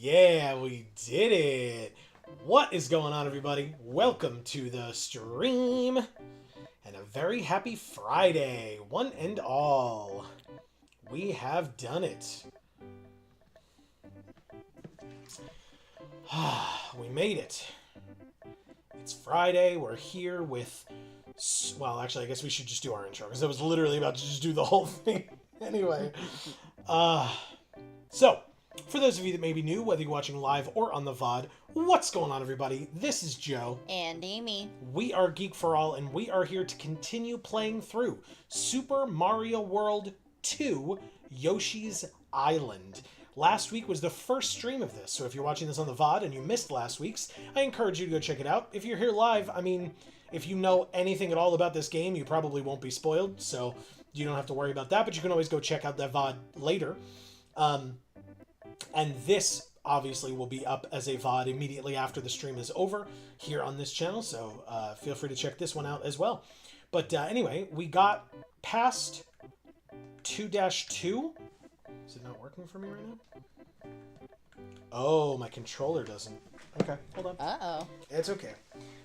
Yeah, we did it! What is going on, everybody? Welcome to the stream, and a very happy Friday, one and all. We have done it. We made it. It's Friday, we're here with... Well, actually, I guess we should just do our intro, because I was literally about to just do the whole thing. Anyway. So, for those of you that may be new, whether you're watching live or on the VOD, what's going on, everybody? This is Joe. And Amy. We are Geek for All, and we are here to continue playing through Super Mario World 2 Yoshi's Island. Last week was the first stream of this, so if you're watching this on the VOD and you missed last week's, I encourage you to go check it out. If you're here live, I mean, if you know anything at all about this game, you probably won't be spoiled, so you don't have to worry about that, but you can always go check out that VOD later. And this, obviously, will be up as a VOD immediately after the stream is over here on this channel, so feel free to check this one out as well. But anyway, we got past 2-2. Is it not working for me right now? Oh, my controller doesn't. Okay, hold on. Uh-oh. It's okay.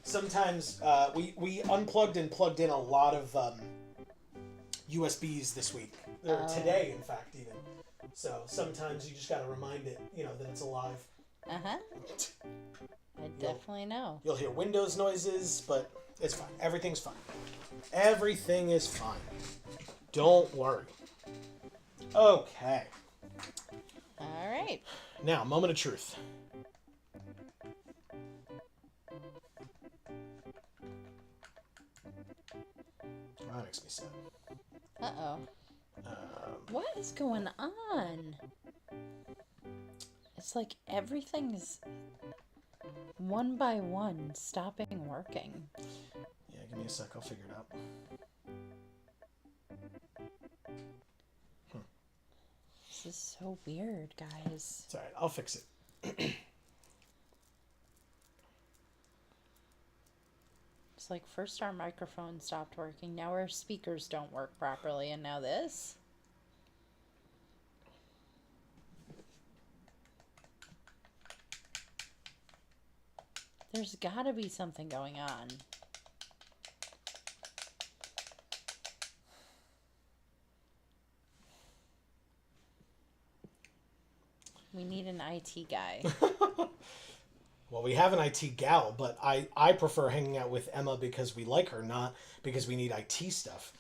Sometimes we unplugged and plugged in a lot of USBs this week. Or today, in fact, even. So sometimes you just got to remind it, you know, that it's alive. Uh-huh. I definitely know. You'll hear Windows noises, but it's fine. Everything's fine. Everything is fine. Don't worry. Okay. All right. Now, moment of truth. Oh, that makes me sad. Uh-oh. What is going on? It's like everything's one by one stopping working. Yeah, give me a sec. I'll figure it out. This is so weird, guys. It's alright. I'll fix it. It's like first our microphone stopped working, now our speakers don't work properly, and now this? There's gotta be something going on. We need an IT guy. Well, we have an IT gal, but I prefer hanging out with Emma because we like her, not because we need IT stuff.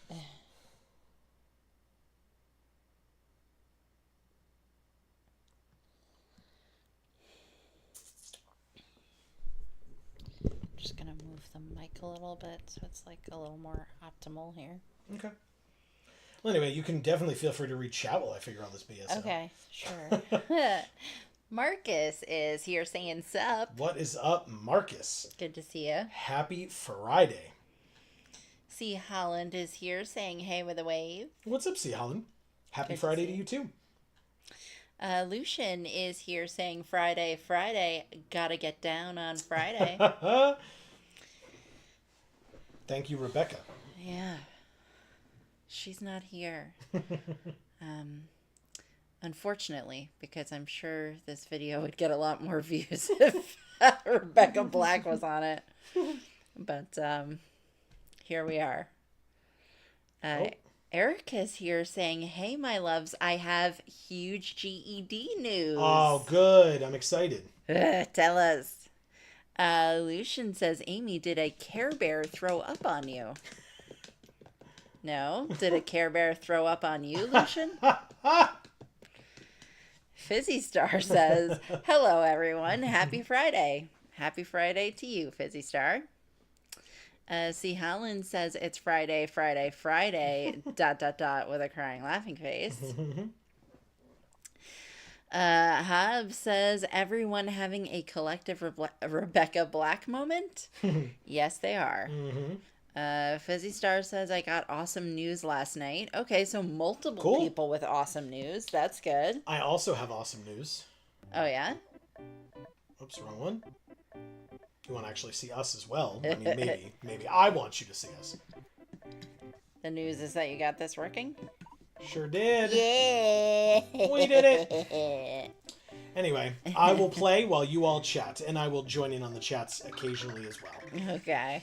Just gonna move the mic a little bit so it's like a little more optimal here. Okay. Well, anyway, you can definitely feel free to reach out while I figure all this BS out. Okay, sure. Marcus is here saying sup. What is up, Marcus? Good to see you. Happy Friday. C. Holland is here saying hey with a wave. What's up, C. Holland? Happy Good to Friday see to you, too. Lucian is here saying Friday, Friday. Gotta get down on Friday. Thank you, Rebecca. Yeah. She's not here. Unfortunately, because I'm sure this video would get a lot more views if Rebecca Black was on it. But here we are. Eric is here saying, hey, my loves, I have huge GED news. Oh, good. I'm excited. Tell us. Lucian says, Amy, did a Care Bear throw up on you? No? Did a Care Bear throw up on you, Lucian? Fizzy Star says, hello, everyone. Happy Friday. Happy Friday to you, Fizzy Star. C. Holland says, it's Friday, Friday, Friday, ... with a crying laughing face. Hub says, everyone having a collective Rebecca Black moment? Yes, they are. Fizzy Star says, I got awesome news last night. Okay, so multiple people with awesome news. That's good. I also have awesome news. Oh, yeah? Oops, wrong one. You want to actually see us as well. I mean, maybe I want you to see us. The news is that you got this working? Sure did. Yeah. We did it. Anyway, I will play while you all chat, and I will join in on the chats occasionally as well. Okay.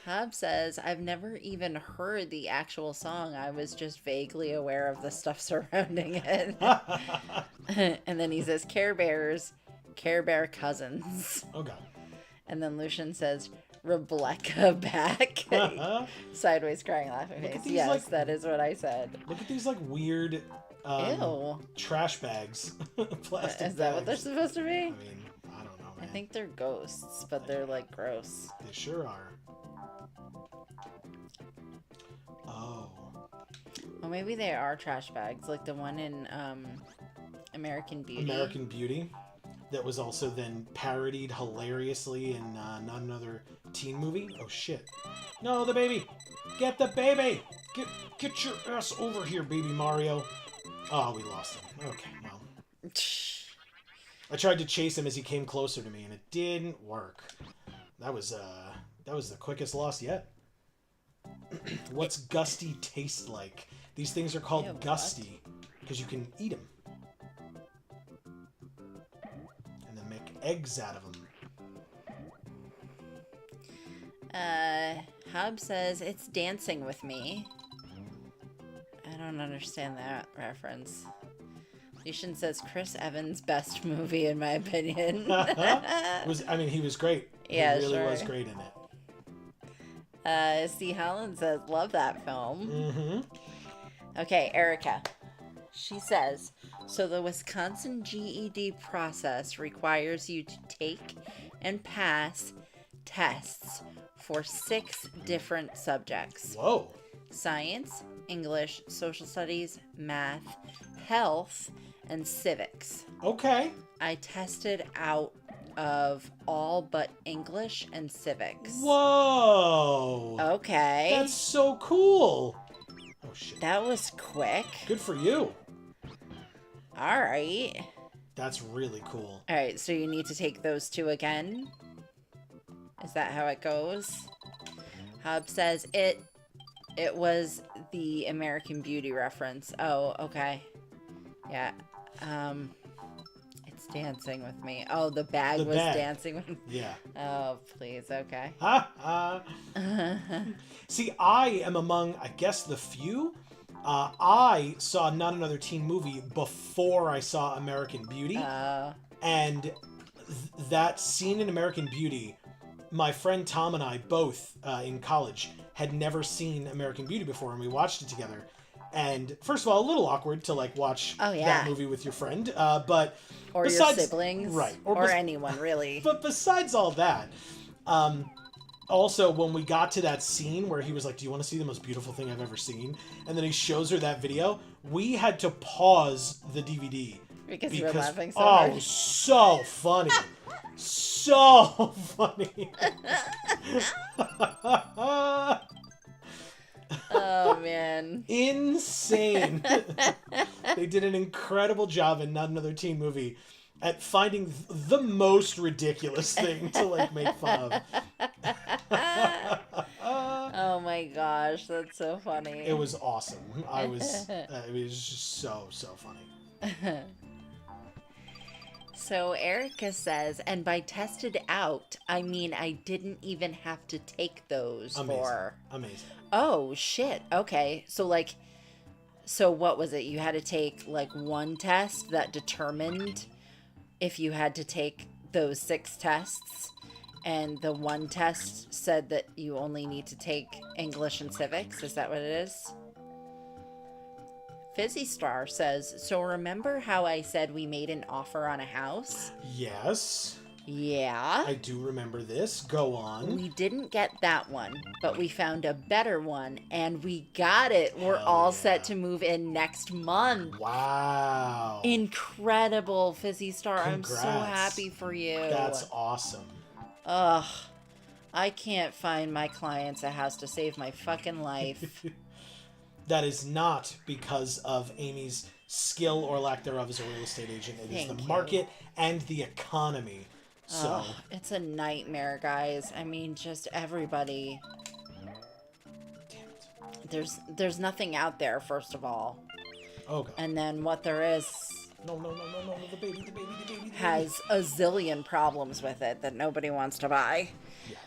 Hub says, I've never even heard the actual song. I was just vaguely aware of the stuff surrounding it. And then he says, Care Bears, Care Bear cousins. Oh, God. And then Lucian says, Rebecca back. Sideways crying laughing face. Yes, like, that is what I said. Look at these, like, weird Ew. trash bags. Plastic Is that bags. what they're supposed to be? I mean, I don't know, man. I think they're ghosts, but they're, like, gross. They sure are. Oh. Well, maybe they are trash bags, like the one in American Beauty. American Beauty. That was also then parodied hilariously in not another teen movie. Oh, shit. No, the baby! Get the baby! Get your ass over here, baby Mario. Oh, we lost him. Okay, well. I tried to chase him as he came closer to me, and it didn't work. That was the quickest loss yet. What's Gusty taste like? These things are called Gusty because you can eat them. And then make eggs out of them. Hub says, it's Dancing with Me. I don't understand that reference. Lucian says, Chris Evans' best movie, in my opinion. He was great. Yeah, he really sure. was great in it. C. Holland says, love that film. Mm-hmm. Okay, Erica. She says, So the Wisconsin GED process requires you to take and pass tests for 6 different subjects: Whoa. science, English, social studies, math, health, and civics. Okay. I tested out of all but English and civics. Whoa. Okay. That's so cool. Oh, shit. That was quick. Good for you. All right. That's really cool. All right, so you need to take those 2 again? Is that how it goes? Hub says it was the American Beauty reference. Oh, okay. Yeah. It's dancing with me. Oh, the bag was dancing with me. Yeah. Oh, please. Okay. Ha ha. See, I am among, I guess, the few. I saw Not Another Teen Movie before I saw American Beauty. And that scene in American Beauty, my friend Tom and I both in college had never seen American Beauty before, and we watched it together. And first of all, a little awkward to like watch that movie with your friend, but or besides, your siblings, right? Or anyone really. But besides all that, also when we got to that scene where he was like, "Do you want to see the most beautiful thing I've ever seen?" and then he shows her that video, we had to pause the DVD because you were laughing so hard. hard. So funny. So funny. Oh, man. Insane. They did an incredible job in Not Another Teen Movie at finding the most ridiculous thing to like make fun of. Oh my gosh, that's so funny. It was awesome. It was just so funny. So Erica says, and by tested out, I mean I didn't even have to take those for. Amazing. Oh, shit. Okay. So what was it? You had to take like one test that determined if you had to take those 6 tests, and the one test said that you only need to take English and civics. Is that what it is? Fizzy Star says, so remember how I said we made an offer on a house? Yes. Yeah. I do remember this. Go on. We didn't get that one, but we found a better one, and we got it. We're all set to move in next month. Wow. Incredible, Fizzy Star. Congrats. I'm so happy for you. That's awesome. Ugh. I can't find my clients a house to save my fucking life. That is not because of Amy's skill or lack thereof as a real estate agent. It is the market and the economy. So it's a nightmare, guys. I mean, just everybody. Damn it. There's nothing out there, first of all. Oh god. And then what there is No, the baby. has a zillion problems with it that nobody wants to buy. Yeah.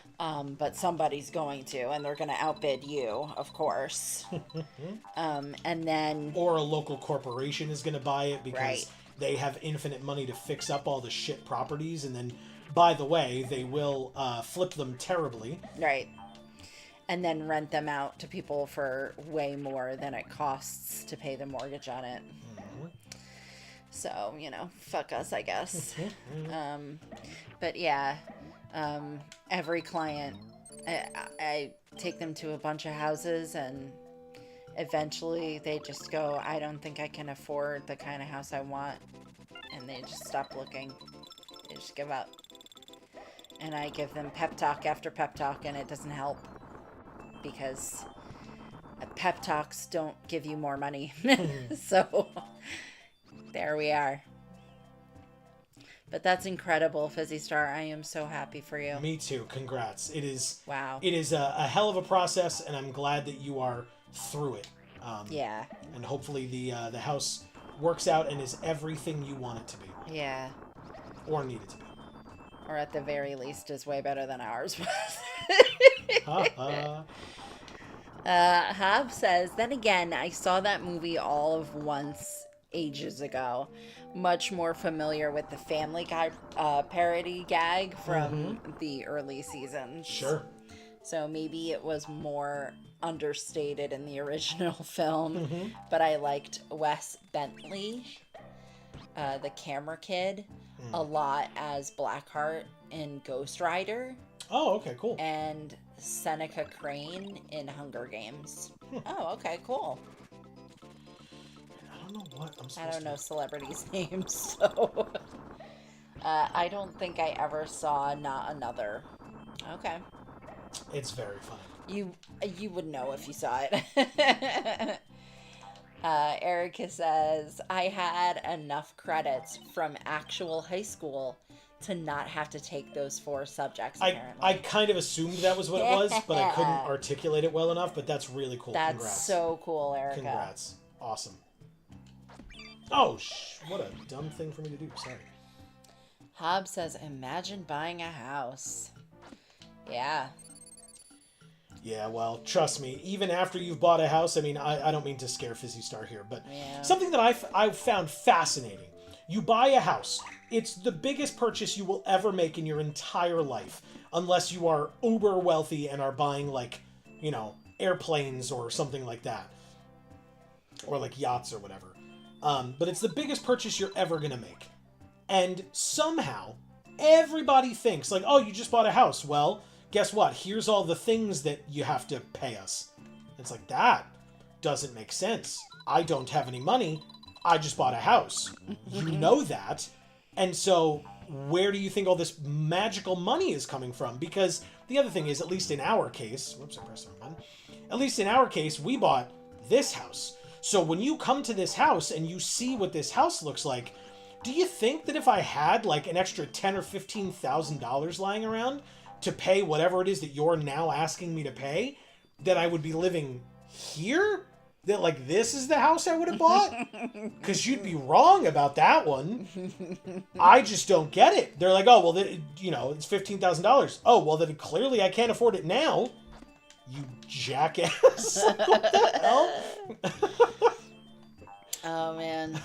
But somebody's going to, and they're going to outbid you, of course. And then... Or a local corporation is going to buy it because Right. they have infinite money to fix up all the shit properties, and then, by the way, they will flip them terribly. Right. And then rent them out to people for way more than it costs to pay the mortgage on it. So, fuck us, I guess. But yeah, every client, I take them to a bunch of houses, and eventually they just go, I don't think I can afford the kind of house I want. And they just stop looking. They just give up. And I give them pep talk after pep talk, and it doesn't help. Because pep talks don't give you more money. So... there we are. But that's incredible, Fizzy Star. I am so happy for you. Me too. Congrats. It is. Wow. It is a hell of a process, and I'm glad that you are through it. Yeah. And hopefully the house works out and is everything you want it to be. Yeah. Or need it to be. Or at the very least is way better than ours was. Hob says, then again, I saw that movie all of once ages ago. Much more familiar with the Family Guy parody gag from the early seasons. Sure. So maybe it was more understated in the original film, but I liked Wes Bentley. the camera kid a lot as Blackheart in Ghost Rider. Oh, okay, cool. And Seneca Crane in Hunger Games. Oh, okay, cool. I don't know what I'm supposed to... I don't know celebrities' names, so... I don't think I ever saw Not Another. Okay. It's very funny. You would know if you saw it. Erica says, I had enough credits from actual high school to not have to take those 4 subjects, apparently. I kind of assumed that was what it was, but I couldn't articulate it well enough, but that's really cool. That's Congrats. so cool, Erica. Congrats. Awesome. Oh, what a dumb thing for me to do. Sorry. Hobbs says, imagine buying a house. Yeah. Yeah, well, trust me, even after you've bought a house, I mean, I don't mean to scare Fizzy Star here, but something that I've found fascinating. You buy a house. It's the biggest purchase you will ever make in your entire life, unless you are uber wealthy and are buying, like, you know, airplanes or something like that. Or, like, yachts or whatever. But it's the biggest purchase you're ever going to make. And somehow, everybody thinks, like, oh, you just bought a house. Well, guess what? Here's all the things that you have to pay us. It's like, that doesn't make sense. I don't have any money. I just bought a house. You know that. And so, where do you think all this magical money is coming from? Because the other thing is, at least in our case... Whoops, I pressed the wrong button. At least in our case, we bought this house. So when you come to this house and you see what this house looks like, do you think that if I had like an extra $10,000 or $15,000 lying around to pay whatever it is that you're now asking me to pay, that I would be living here? That like this is the house I would have bought? Because you'd be wrong about that one. I just don't get it. They're like, oh, well, you know, it's $15,000. Oh, well, then clearly I can't afford it now. You jackass. What the hell? Oh, man.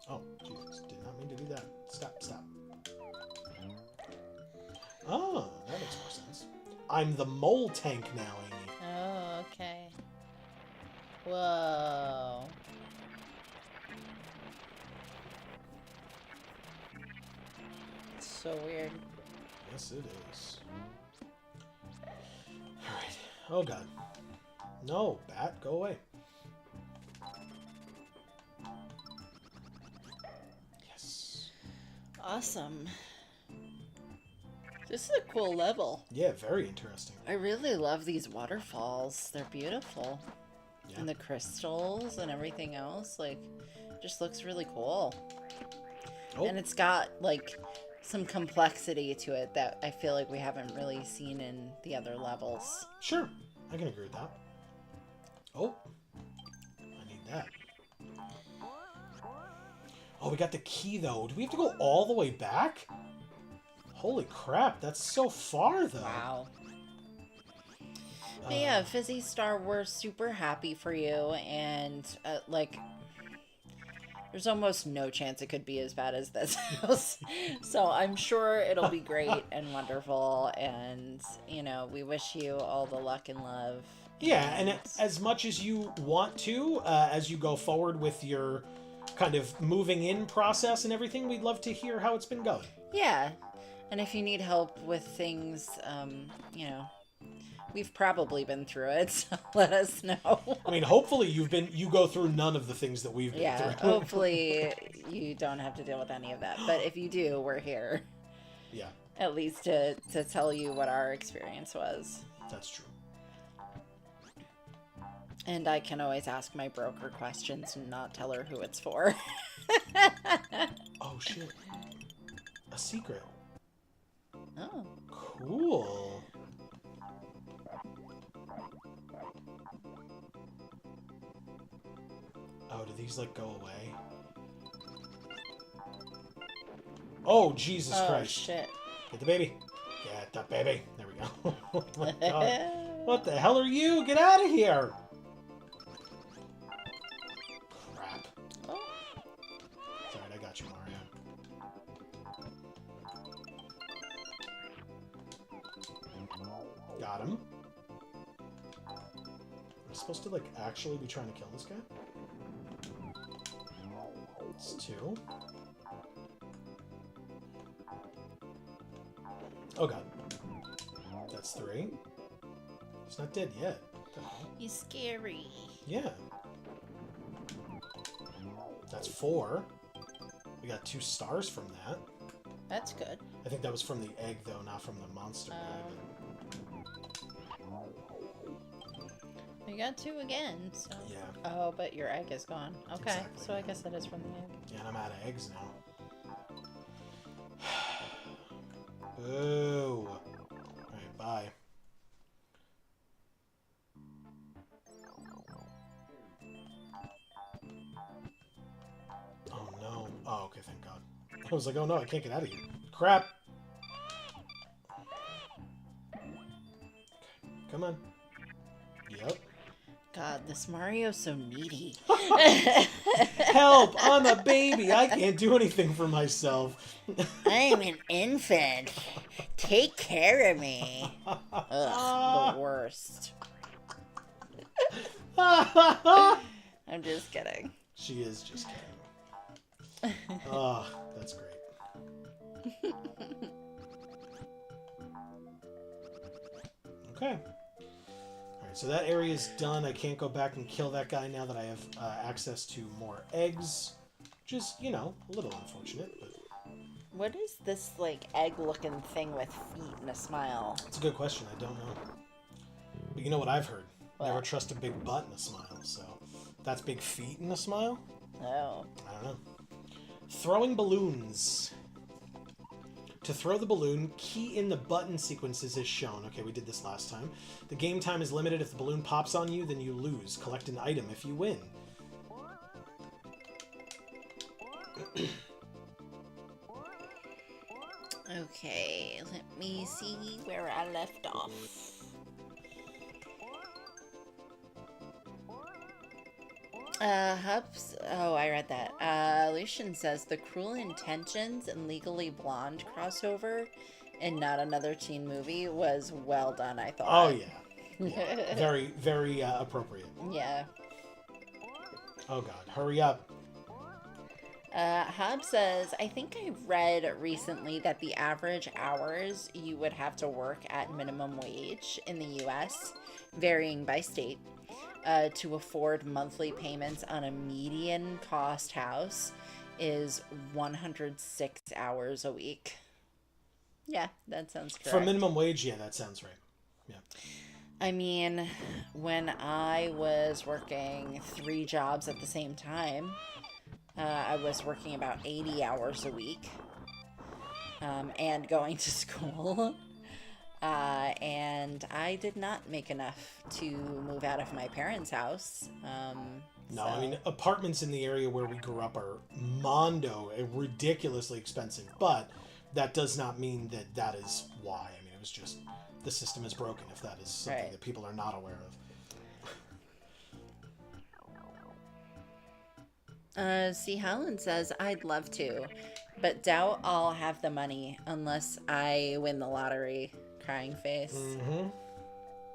Oh, Jesus. Did not mean to do that. Stop. Oh, that makes more sense. I'm the mole tank now, Amy. Oh, okay. Whoa. It's so weird. Yes, it is. Alright. Oh, God. No, bat, go away. Yes. Awesome. This is a cool level. Yeah, very interesting. I really love these waterfalls. They're beautiful. Yeah. And the crystals and everything else, like, just looks really cool. Oh. And it's got, like, some complexity to it that I feel like we haven't really seen in the other levels. Sure. I can agree with that. Oh. I need that. Oh, we got the key, though. Do we have to go all the way back? Holy crap, that's so far, though. Wow. But yeah, Fizzy Star, we're super happy for you, and, like, there's almost no chance it could be as bad as this house. So I'm sure it'll be great and wonderful, and, you know, we wish you all the luck and love. Yeah, and as much as you want to, as you go forward with your kind of moving in process and everything, we'd love to hear how it's been going. Yeah. And if you need help with things, you know, we've probably been through it, so let us know. I mean, hopefully you go through none of the things that we've been through. Yeah, hopefully you don't have to deal with any of that. But if you do, we're here. Yeah. At least to tell you what our experience was. That's true. And I can always ask my broker questions and not tell her who it's for. Oh, shit. A secret. Oh. Cool. Oh, do these, like, go away? Oh, Jesus Christ. Oh, shit. Get the baby. Get the baby. There we go. Oh, my God. What the hell are you? Get out of here. Crap. Oh. It's alright, I got you, Mario. Got him. Am I supposed to, like, actually be trying to kill this guy? It's 2. Oh god. That's 3. He's not dead yet. What the hell? He's scary. Yeah. That's 4. We got 2 stars from that. That's good. I think that was from the egg, though, not from the monster guy. We got 2 again, so... Yeah. Oh, but your egg is gone. Okay, Exactly. so I guess that is from the egg. Yeah, and I'm out of eggs now. Boo. Alright, bye. Oh, no. Oh, okay, thank God. I was like, oh, no, I can't get out of here. Crap. Okay, come on. Yep. God, this Mario's so needy. Help! I'm a baby. I can't do anything for myself. I'm an infant. Take care of me. Ugh, the worst. I'm just kidding. She is just kidding. Oh, that's great. Okay. Alright, so that area is done. I can't go back and kill that guy now that I have access to more eggs. Which is, you know, a little unfortunate, but... What is this, like, egg-looking thing with feet and a smile? It's a good question. I don't know. But you know what I've heard? What? Never trust a big butt and a smile, so... That's big feet and a smile? Oh. I don't know. Throwing balloons. To throw the balloon, key in the button sequences is shown. Okay, we did this last time. The game time is limited. If the balloon pops on you, then you lose. Collect an item if you win. Okay, let me see where I left off. Hubs. Oh, I read that. Lucian says the Cruel Intentions and Legally Blonde crossover in Not Another Teen Movie was well done, I thought. Oh, yeah. Yeah. Very, very appropriate. Yeah. Oh, God. Hurry up. Hub says, I think I read recently that the average hours you would have to work at minimum wage in the U.S., varying by state, to afford monthly payments on a median cost house is 106 hours a week. Yeah, that sounds correct. For minimum wage, yeah, that sounds right. Yeah. I mean, when I was working 3 jobs at the same time, I was working about 80 hours a week and going to school. And I did not make enough to move out of my parents' house. No, I mean, apartments in the area where we grew up are ridiculously expensive, but that does not mean that that is why. I mean, it was just the system is broken if that is something Right. that people are not aware of. See, Helen says, I'd love to, but doubt I'll have the money unless I win the lottery. Crying face. Mm-hmm.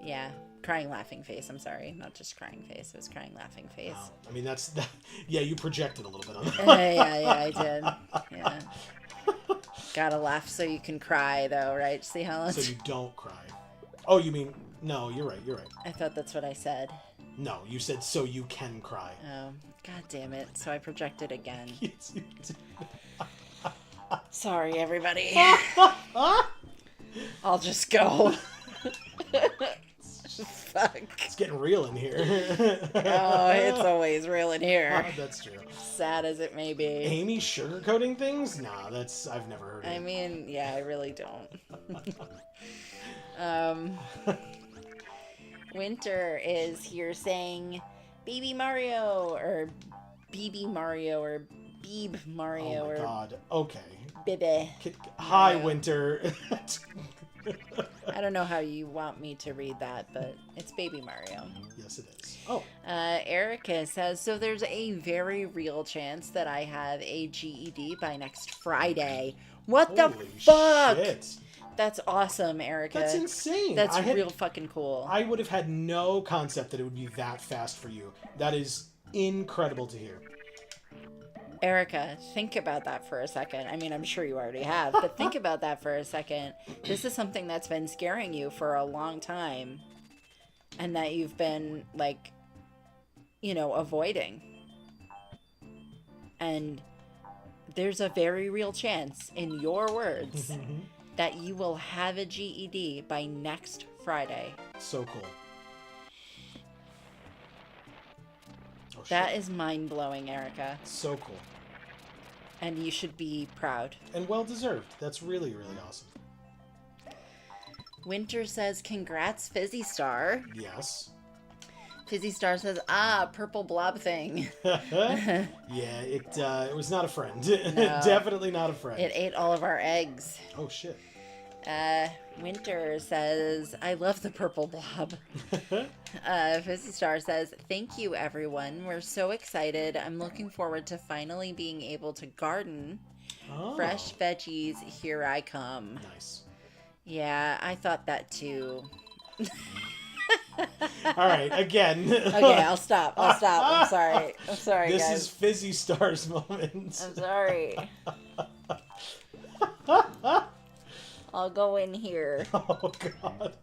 Yeah. Crying laughing face. I'm sorry. Not just crying face. It was crying laughing face. Wow. I mean, that's... Yeah, you projected a little bit on that. yeah, I did. Yeah. Gotta laugh so you can cry, though, right? See, Helen? So you don't cry. Oh, you mean... No, you're right. I thought that's what I said. No, you said so you can cry. Oh, god damn it. So I projected again. Yes, you did. Sorry, everybody. I'll just go. Fuck. It's getting real in here. Oh, it's always real in here. That's true. Sad as it may be. Amy sugarcoating things? Nah, that's... I've never heard of it. I mean, yeah, I really don't. Winter is here saying Baby Mario or BB Mario or Beeb Mario Oh my or god. Okay. Bibi. Hi, Mario. Winter. I don't know how you want me to read that, but it's Baby Mario. Yes, it is. Oh. Erica says, so there's a very real chance that I have a GED by next Friday. What the Holy fuck? shit. That's awesome, Erica. That's insane. That's real fucking cool. I would have had no concept that it would be that fast for you. That is incredible to hear. Erica, think about that for a second. I mean, I'm sure you already have, but think about that for a second. This is something that's been scaring you for a long time and that you've been, like, you know, avoiding. And there's a very real chance, in your words, that you will have a GED by next Friday. So cool. Oh, that is mind-blowing, Erica. So cool. And you should be proud. And well-deserved. That's really, really awesome. Winter says, congrats, Fizzy Star. Yes. Fizzy Star says, purple blob thing. Yeah, it was not a friend. No, definitely not a friend. It ate all of our eggs. Oh, shit. Winter says, I love the purple blob. Fizzy Star says, thank you, everyone. We're so excited. I'm looking forward to finally being able to garden. Oh. Fresh veggies, here I come. Nice. Yeah, I thought that too. All right, again. Okay, I'll stop. I'm sorry, this guys. is Fizzy Star's moment. I'm sorry. I'll go in here. Oh, God.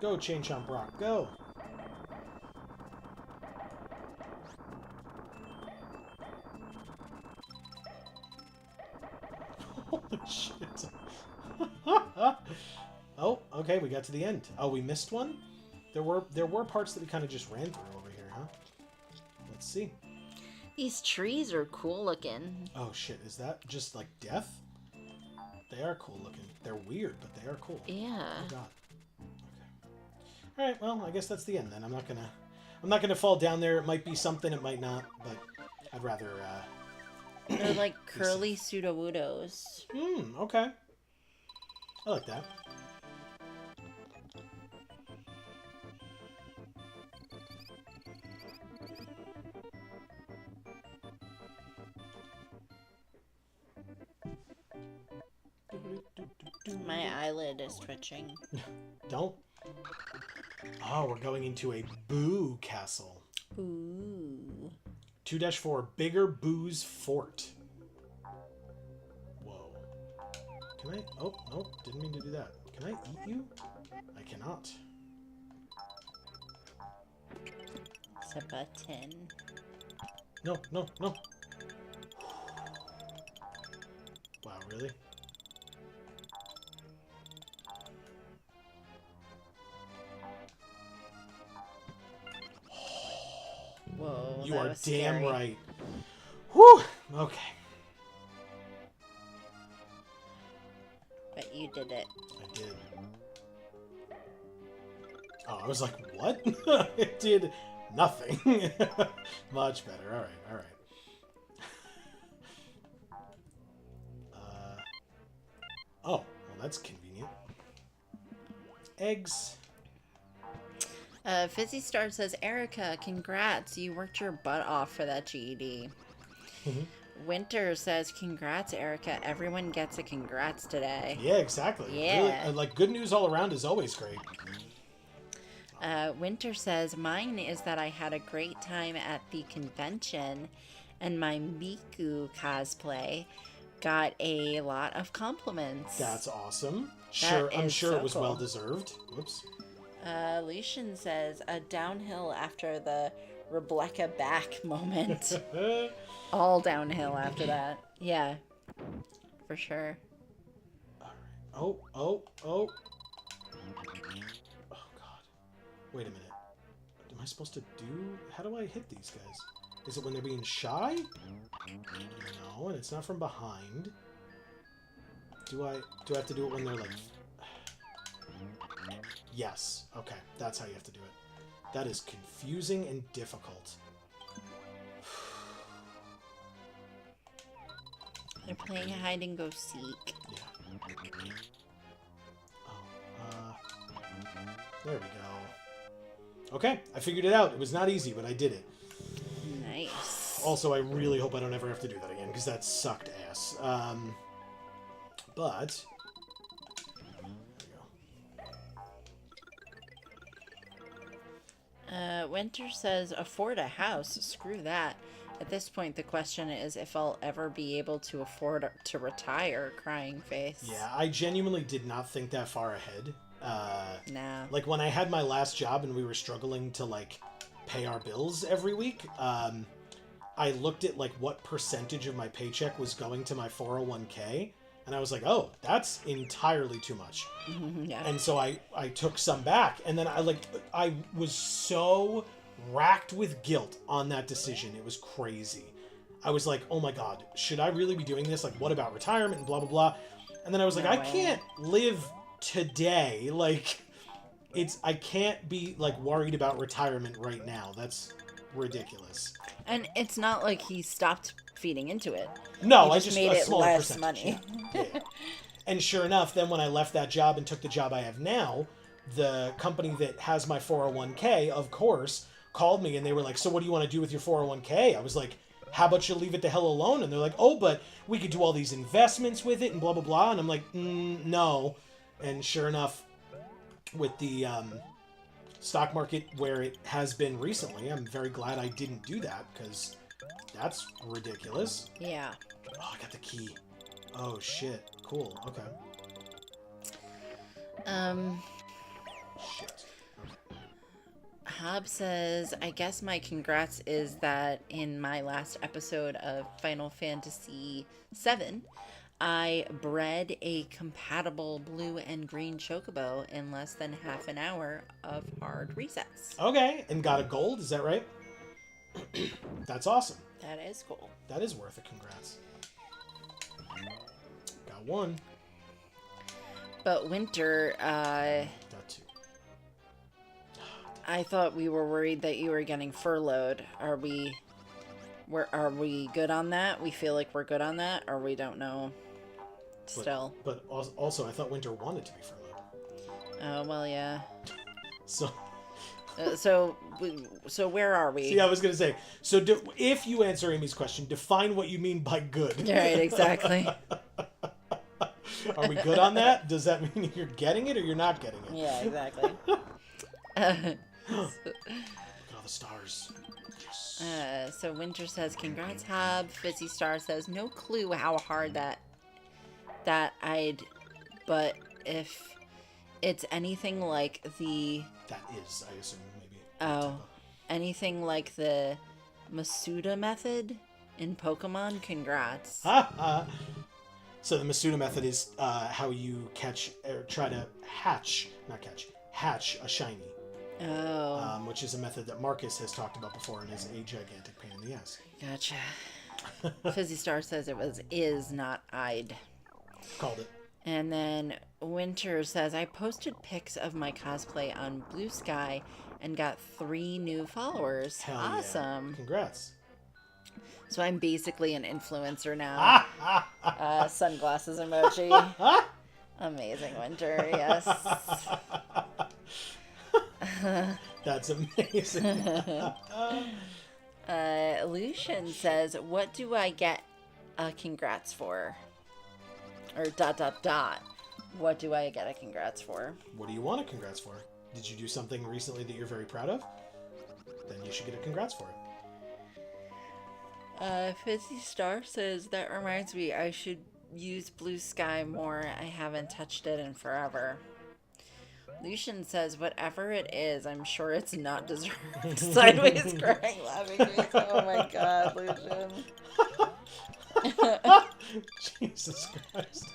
Go, Chain Chomp Rock, go. Holy shit. Oh, okay, we got to the end. Oh, we missed one? There were parts that we kind of just ran through over here, huh? Let's see. These trees are cool looking. Oh shit, is that just like death? They are cool looking. They're weird, but they are cool. Yeah. Oh god. Okay. Alright, well, I guess that's the end then. I'm not gonna fall down there. It might be something, it might not, but I'd rather they're like curly pseudowoodos. Okay. I like that. My eyelid is twitching. Don't. Oh, we're going into a Boo Castle. Ooh. 2-4, Bigger Boo's Fort. Whoa. Can I? Oh, no, didn't mean to do that. Can I eat you? I cannot. It's a button. No, no, no. Wow, really? Whoa, you are damn scary. right. Whew! Okay. But you did it. I did. Oh, I was like, what? It did nothing. Much better. Alright, alright. Oh, well that's convenient. Eggs. Fizzy Star says, Erica, congrats. You worked your butt off for that GED. Winter says, congrats, Erica. Everyone gets a congrats today. Yeah, exactly. Yeah. Really, like, good news all around is always great. Winter says, mine is that I had a great time at the convention and my Miku cosplay got a lot of compliments. That's awesome. Sure, I'm sure it was well deserved. Whoops. Lucian says, a downhill after the Rebecca back moment. All downhill after that. Yeah, for sure. All right. Oh, oh, oh. Oh, God. Wait a minute. Am I supposed to do... How do I hit these guys? Is it when they're being shy? No, and it's not from behind. Do I have to do it when they're like... Yes. Okay, that's how you have to do it. That is confusing and difficult. They're playing hide and go seek. Yeah. Oh, There we go. Okay, I figured it out. It was not easy, but I did it. Nice. Also, I really hope I don't ever have to do that again, because that sucked ass. But... Winter says, afford a house. Screw that. At this point, the question is if I'll ever be able to afford to retire, crying face. Yeah, I genuinely did not think that far ahead. Nah. Like, when I had my last job and we were struggling to, like, pay our bills every week, I looked at, like, what percentage of my paycheck was going to my 401k, and I was like, oh, that's entirely too much. Yeah. And so I took some back, and then I was so racked with guilt on that decision. It was crazy. I was like, oh my god, should I really be doing this? Like, what about retirement and blah, blah, blah. And then I was like, No I way. can't live today. Like, I can't be, like, worried about retirement right now. That's ridiculous. And it's not like he stopped feeding into it. No, He I just just made a it smaller less percentage, money. Yeah. And sure enough, then when I left that job and took the job I have now, the company that has my 401k, of course, called me and they were like, so what do you want to do with your 401k? I was like, how about you leave it the hell alone? And they're like, oh, but we could do all these investments with it and blah, blah, blah. And I'm like, no. And sure enough, with the stock market where it has been recently, I'm very glad I didn't do that, because that's ridiculous. Yeah. Oh, I got the key. Oh, shit. Cool. Okay. Shit. Hob says, I guess my congrats is that in my last episode of Final Fantasy VII, I bred a compatible blue and green chocobo in less than half an hour of hard resets. Okay, and got a gold, is that right? That's awesome. That is cool. That is worth a congrats. Got one. But Winter, Got two. I thought we were worried that you were getting furloughed. Are we good on that? We feel like we're good on that, or we don't know still. But also, I thought Winter wanted to be furloughed. Oh, well, yeah. So... So where are we? See, I was going to say, so if you answer Amy's question, define what you mean by good. Right, exactly. Are we good on that? Does that mean you're getting it or you're not getting it? Yeah, exactly. Look at all the stars. Yes. So Winter says, congrats, Hob. Fizzy Star says, no clue how hard that I'd, but if it's anything like the... That is, I assume, maybe. Oh, anything like the Masuda method in Pokemon, congrats. So the Masuda method is how you catch, or try to hatch a shiny. Oh. Which is a method that Marcus has talked about before and is a gigantic pain in the ass. Gotcha. Fizzy Star says it was is, not I'd. Called it. And then Winter says, I posted pics of my cosplay on Blue Sky and got 3 new followers. Hell awesome. Yeah. Congrats. So I'm basically an influencer now. Sunglasses emoji. Amazing, Winter. Yes. That's amazing. Lucian says, what do I get a congrats for? Or ... What do I get a congrats for? What do you want a congrats for? Did you do something recently that you're very proud of? Then you should get a congrats for it. Fizzy Star says, that reminds me, I should use Blue Sky more. I haven't touched it in forever. Lucian says, whatever it is, I'm sure it's not deserved. Sideways crying, laughing face. Oh my god, Lucian. Jesus Christ.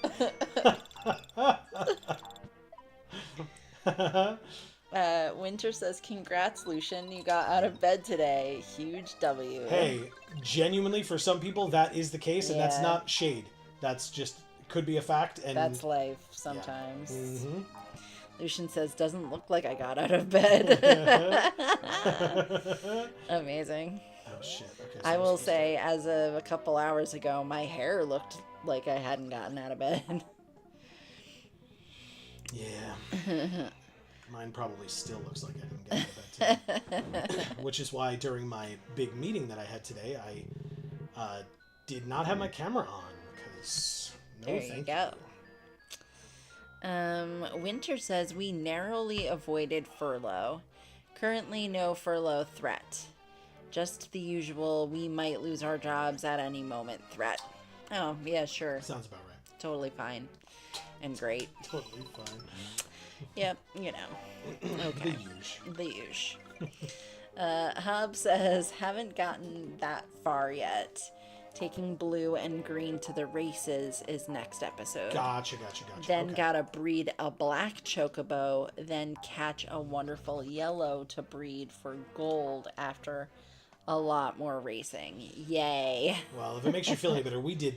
Winter says, congrats, Lucian. You got out of bed today. Huge W. Hey, genuinely, for some people, that is the case, and that's Yeah. not shade. That's just, could be a fact. And That's life sometimes. Yeah. Mm-hmm. Lucian says, doesn't look like I got out of bed. Amazing. Oh, shit. Okay, so I will say, as of a couple hours ago, my hair looked like I hadn't gotten out of bed. Yeah. Mine probably still looks like I didn't get out of bed today. Which is why during my big meeting that I had today, I did not have my camera on because There you go. Winter says we narrowly avoided furlough. Currently no furlough threat. Just the usual we might lose our jobs at any moment threat. Oh, yeah, sure. Sounds about right. Totally fine. And great. Totally fine. Yep, you know. Okay. The usual. The usual. Hub says, haven't gotten that far yet. Taking blue and green to the races is next episode. Gotcha. Then okay. gotta breed a black chocobo, then catch a wonderful yellow to breed for gold after a lot more racing. Yay. Well, if it makes you feel any better, we did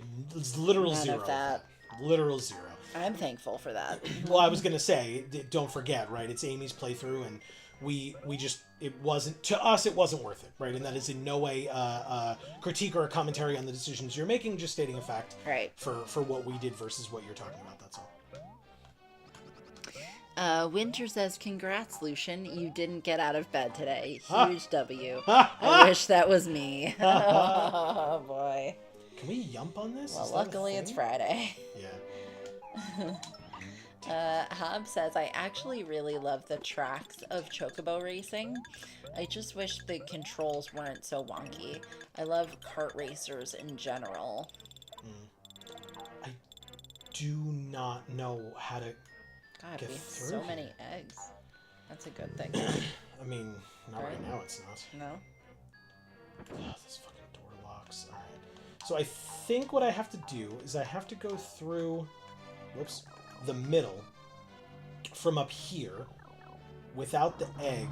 literal None zero of that. Literal zero. I'm thankful for that. Well, I was going to say, don't forget, right? It's Amy's playthrough, and we just, it wasn't, to us, it wasn't worth it, right? And that is in no way a critique or a commentary on the decisions you're making, just stating a fact Right. for what we did versus what you're talking about, that's all. Winter says, congrats, Lucian. You didn't get out of bed today. Huge W. I wish that was me. Oh, boy. Can we yump on this? Well, luckily it's Friday. Yeah. Hob says, I actually really love the tracks of Chocobo racing. I just wish the controls weren't so wonky. I love kart racers in general. I do not know how to God, get we have through so here. many eggs. That's a good thing. I mean, not right now it's not. No? Oh, this fucking door locks. Alright. So I think what I have to do is I have to go through, whoops, the middle from up here without the egg.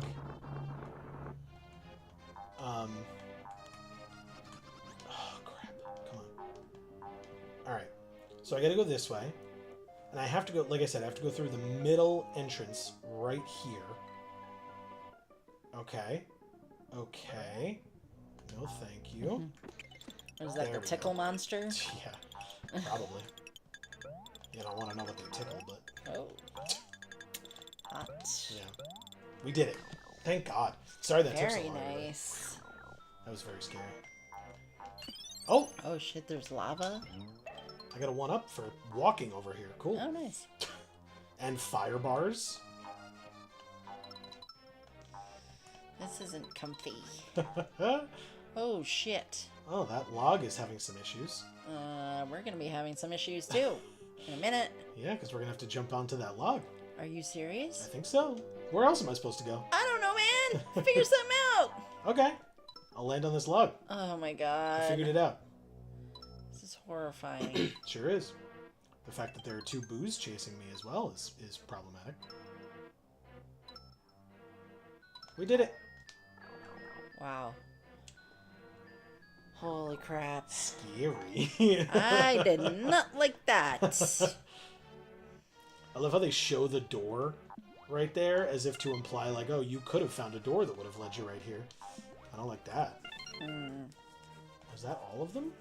Oh, crap. Come on. Alright. So I gotta go this way. And I have to go, like I said, I have to go through the middle entrance right here. Okay. Okay. No, thank you. Is that There the we tickle go. monster? Yeah, probably. You don't want to know what they tickle, but Oh. Hot. yeah. We did it. Thank God. Sorry that took so Very long. nice. That was very scary. Oh! Oh shit, there's lava? I got a 1-up for walking over here. Cool. Oh, nice. And fire bars. This isn't comfy. Oh, Oh shit. that log is having some issues. We're gonna be having some issues too. In a minute. Yeah, because we're going to have to jump onto that log. Are you I serious? think so. Where else am I supposed to go? I don't know, man! Figure something out! Okay. I'll land on this log. Oh my I god. figured it out. This is horrifying. Sure is. The fact that there are 2 boos chasing me as well is problematic. We did it. Wow. Holy crap. Scary. I did not like that. I love how they show the door right there as if to imply like, oh, you could have found a door that would have led you right here. I don't like that. Is that all of them?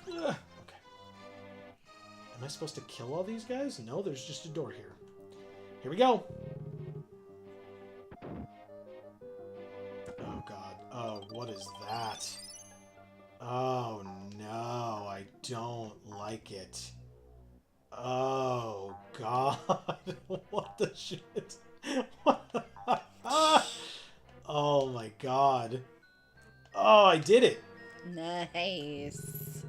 Ugh. Okay. Am I supposed to kill all these guys? No, there's just a door here. Here we go. Oh, God. Oh, what is that? Oh, no. I don't like it. Oh, God. What the shit? Oh, my God. Oh, I did it. Nice.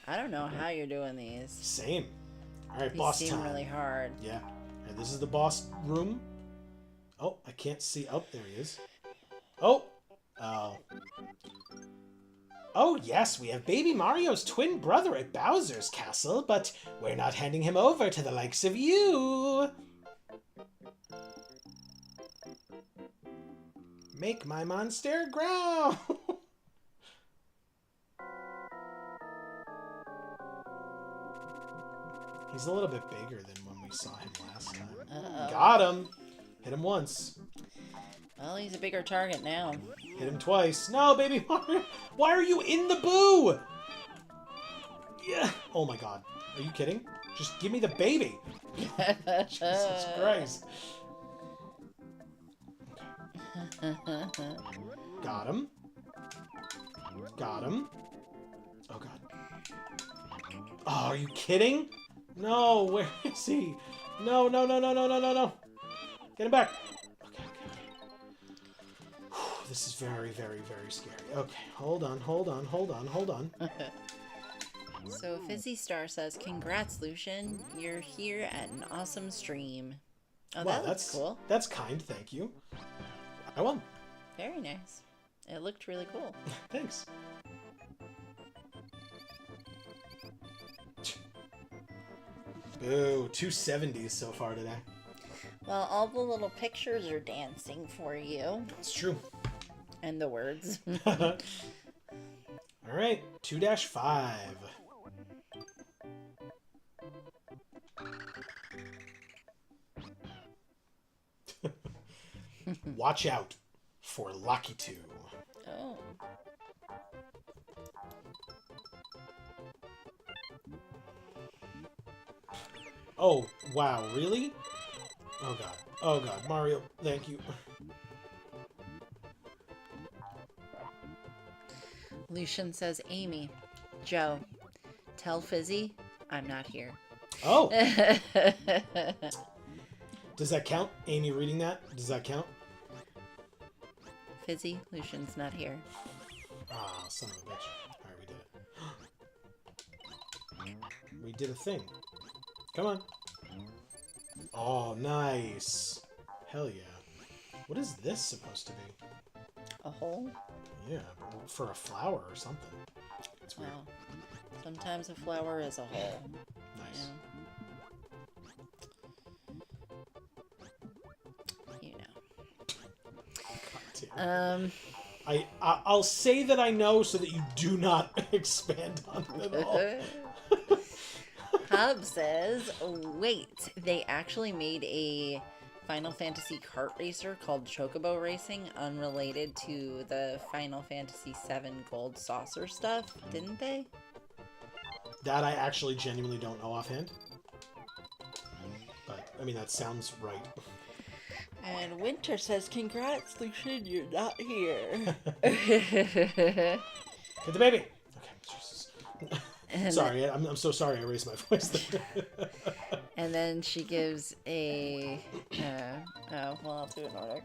I don't know how you're doing these. Same. All right, These boss seem time. really hard. Yeah. And this is the boss room. Oh, I can't see. Oh, there he is. Oh. Oh. Oh, yes, we have Baby Mario's twin brother at Bowser's castle, but we're not handing him over to the likes of you. Make my monster growl. He's a little bit bigger than when we saw him last time. Uh-oh. Got him. Hit him once. Well, he's a bigger target now. Hit him twice. No, Baby Mario. Why are you in the boo? Yeah. Oh my God. Are you kidding? Just give me the baby. Jesus Christ. Got him. Got him. Oh, God. Oh, are you kidding? No, where is he? No, no, no, no, no, no, no, no. Get him back. Okay, okay. Whew, this is very, very, very scary. Okay, hold on, hold on, hold on, hold on. So Fizzy Star says, "Congrats, Lucian. You're here at an awesome stream." Oh, Wow, that looks cool. That's kind, thank you. I won. Very nice. It looked really cool. Thanks. Ooh, 270s so far today. Well, all the little pictures are dancing for you. It's true. And the words. All right, 2-5. Watch out for Lucky 2. Oh. Oh, wow, really? Oh, God. Oh, God. Mario, thank you. Lucian says, "Amy, Joe, tell Fizzy I'm not here." Oh! Does that count? Amy reading that? Does that count? Fizzy, Lucian's not here. Ah, son of a bitch. Alright, we did it. We did a thing. Come on. Oh, nice. Hell yeah. What is this supposed to be? A hole? Yeah, for a flower or something. It's weird. Wow. Sometimes a flower is a hole. Nice. You God know. damn. I'll say that I know so that you do not expand on it at all. Hub says, "Wait, they actually made a Final Fantasy kart racer called Chocobo Racing, unrelated to the Final Fantasy VII Gold Saucer stuff, didn't they?" That I actually genuinely don't know offhand. But, I mean, that sounds right. And Winter says, "Congrats, Lucian, you're not here." Get the baby! Okay, Jesus. And sorry, I'm so sorry I raised my voice there. And then she gives a... oh, well, I'll do it in order.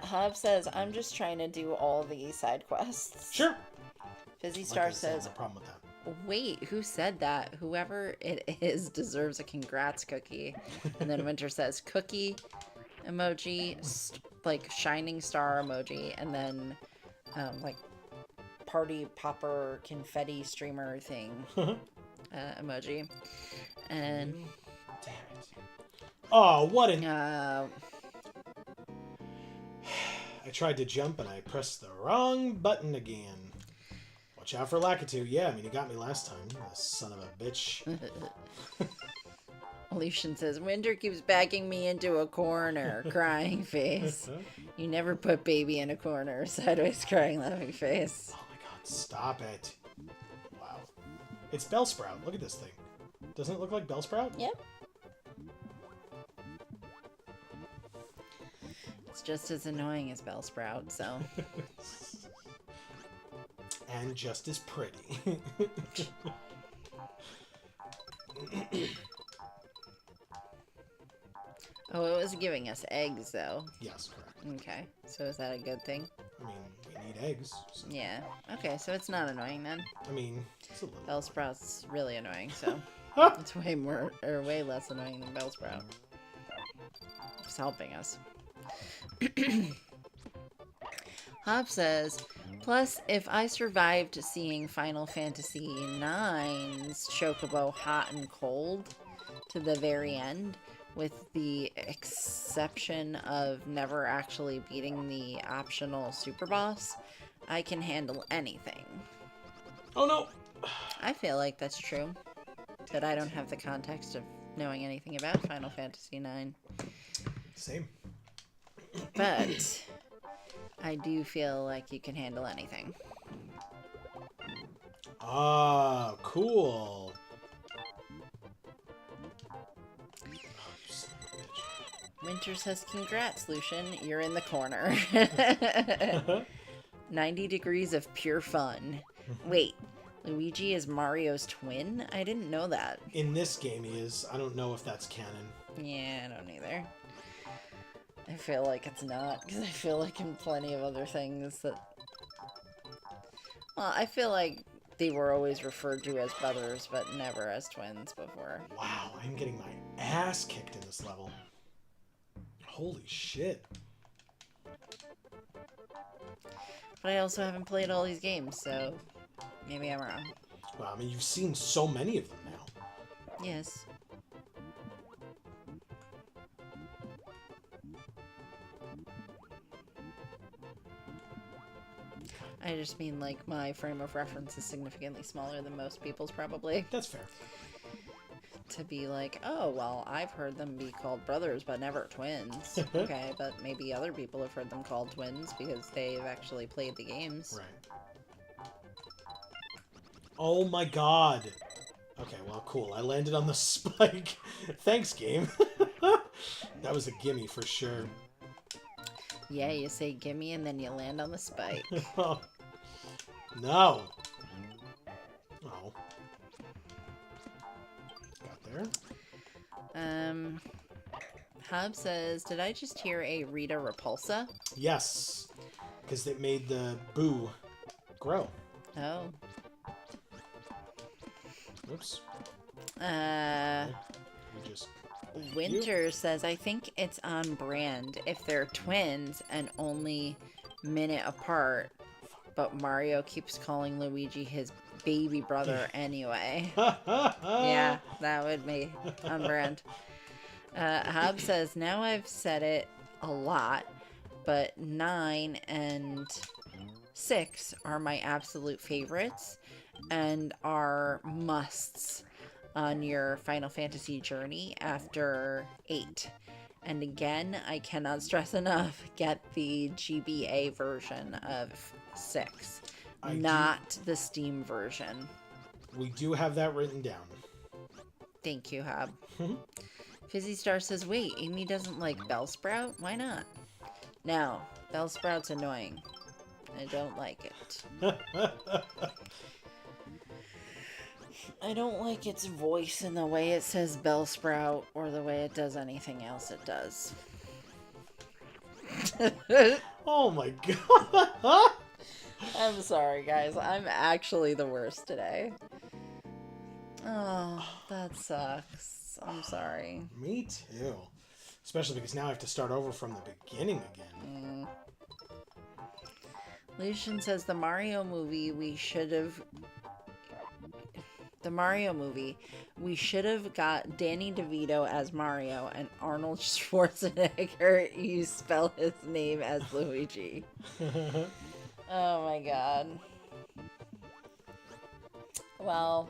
Hub says, "I'm just trying to do all the side quests." Sure. Fizzy Star says, no problem with that. "Wait, who said that? Whoever it is deserves a congrats cookie." And then Winter says, "Cookie emoji, like shining star emoji, and then like party popper confetti streamer thing emoji." And damn it. Oh, what an... uh, I tried to jump and I pressed the wrong button again. Watch out for Lakitu. Yeah, I mean, he got me last time. The son of a bitch. Lucian says, "Winter keeps backing me into a corner." Crying face. "You never put baby in a corner." Sideways crying laughing face. Oh my god, stop it. Wow. It's Bellsprout. Look at this thing. Doesn't it look like Bellsprout? Yep. It's just as annoying as Bellsprout, so. And just as pretty. Oh, it was giving us eggs, though. Yes, correct. Okay, so is that a good thing? I mean, we need eggs. So. Yeah. Okay, so it's not annoying then. I mean, it's a little... Bellsprout's really annoying, so. It's way more, or way less annoying than Bellsprout. It's helping us. Hop says, "Plus, if I survived seeing Final Fantasy IX's Chocobo hot and cold to the very end, with the exception of never actually beating the optional super boss, I can handle anything." Oh no! I feel like that's true. But I don't have the context of knowing anything about Final Fantasy IX. Same. But I do feel like you can handle anything. Ah, cool. Oh, you son of a bitch. Winter says, congrats, Lucian. You're in the corner. 90 degrees of pure fun. Wait, Luigi is Mario's twin? I didn't know that. In this game he is. I don't know if that's canon. Yeah, I don't either. I feel like it's not, because I feel like in plenty of other things that... Well, I feel like they were always referred to as brothers, but never as twins before. Wow, I'm getting my ass kicked in this level. Holy shit. But I also haven't played all these games, so maybe I'm wrong. Well, I mean, you've seen so many of them now. Yes. I just mean, like, my frame of reference is significantly smaller than most people's, probably. That's fair. To be like, oh, well, I've heard them be called brothers, but never twins. Okay, but maybe other people have heard them called twins because they've actually played the games. Right. Oh my god. Okay, well, cool. I landed on the spike. Thanks, game. That was a gimme for sure. Yeah, you say gimme and then you land on the spike. No. Oh. Got there. Hub says, did I just hear a Rita Repulsa? Yes. Because it made the boo grow. Oh. Oops. We just... Winter says, I think it's on brand if they're twins and only minute apart, but Mario keeps calling Luigi his baby brother anyway. Yeah, that would be on brand. Hob says, now I've said it a lot, but 9 and 6 are my absolute favorites and are musts on your Final Fantasy journey after 8. And again, I cannot stress enough, get the GBA version of 6, not the Steam version. We do have that written down. Thank you, Hob. Fizzy Star says, wait, Amy doesn't like Bellsprout? Why not? No, Bellsprout's annoying. I don't like it. I don't like its voice and the way it says Bellsprout or the way it does anything else it does. Oh my god. I'm sorry, guys. I'm actually the worst today. Oh, that sucks. I'm sorry. Me too. Especially because now I have to start over from the beginning again. Lucian says the Mario movie we should have got Danny DeVito as Mario and Arnold Schwarzenegger you spell his name as Luigi. Oh my god. Well,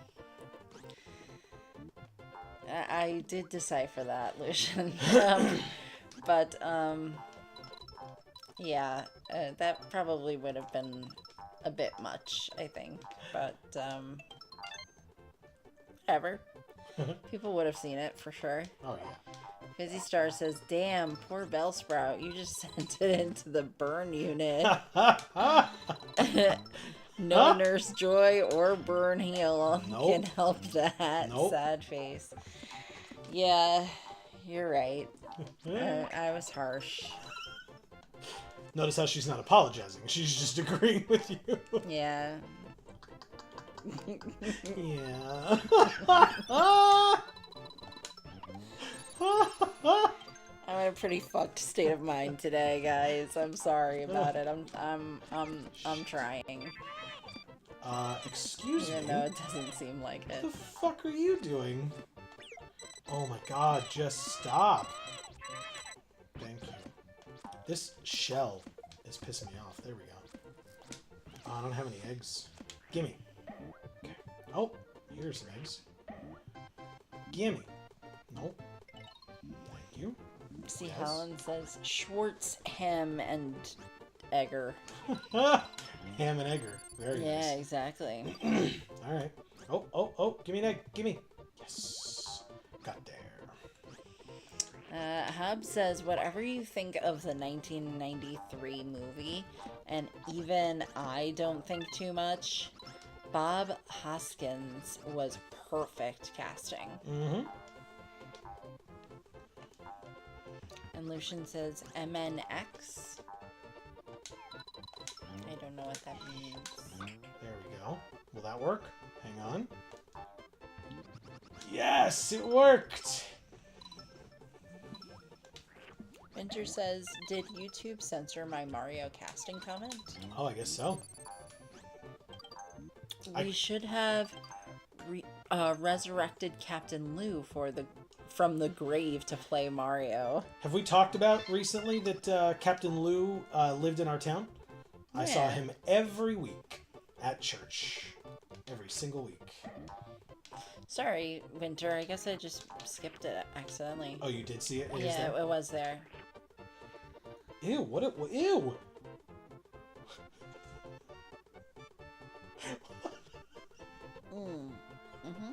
I did decipher that, Lucian. Yeah, that probably would have been a bit much, I think. But, whatever. People would have seen it, for sure. Oh, yeah. Fizzy Star says, damn, poor Bellsprout. You just sent it into the burn unit. No Nurse Joy or Burn Heal can help that. Sad face. Yeah, you're right. I was harsh. Notice how she's not apologizing. She's just agreeing with you. Yeah. Yeah. I'm in a pretty fucked state of mind today, guys. I'm sorry about it. I'm trying. Excuse me? Even though it doesn't seem like it. What the fuck are you doing? Oh my god, just stop. Thank you. This shell is pissing me off. There we go. Oh, I don't have any eggs. Gimme. Okay. Oh, here's some eggs. Gimme. Nope. Thank you. See, Yes. Helen says Schwartz, Ham, and Egger. Ham and egger. Very Yeah, nice. exactly. Alright. Oh, give me an egg. Gimme. Yes. Got there. Hub says, whatever you think of the 1993 movie, and even I don't think too much, Bob Hoskins was perfect casting. Mm-hmm. And Lucian says, MNX. I don't know what that means. There we go. Will that work? Hang on. Yes, it worked! Winter says, did YouTube censor my Mario casting comment? Oh, I guess so. We should have resurrected Captain Lou from the grave to play Mario. Have we talked about recently that Captain Lou lived in our town? I saw Yeah. him every week at church. Every single week. Sorry, Winter. I guess I just skipped it accidentally. Oh, you did see it? It is Yeah, there? it was there. Ew, ew! Mm-hmm.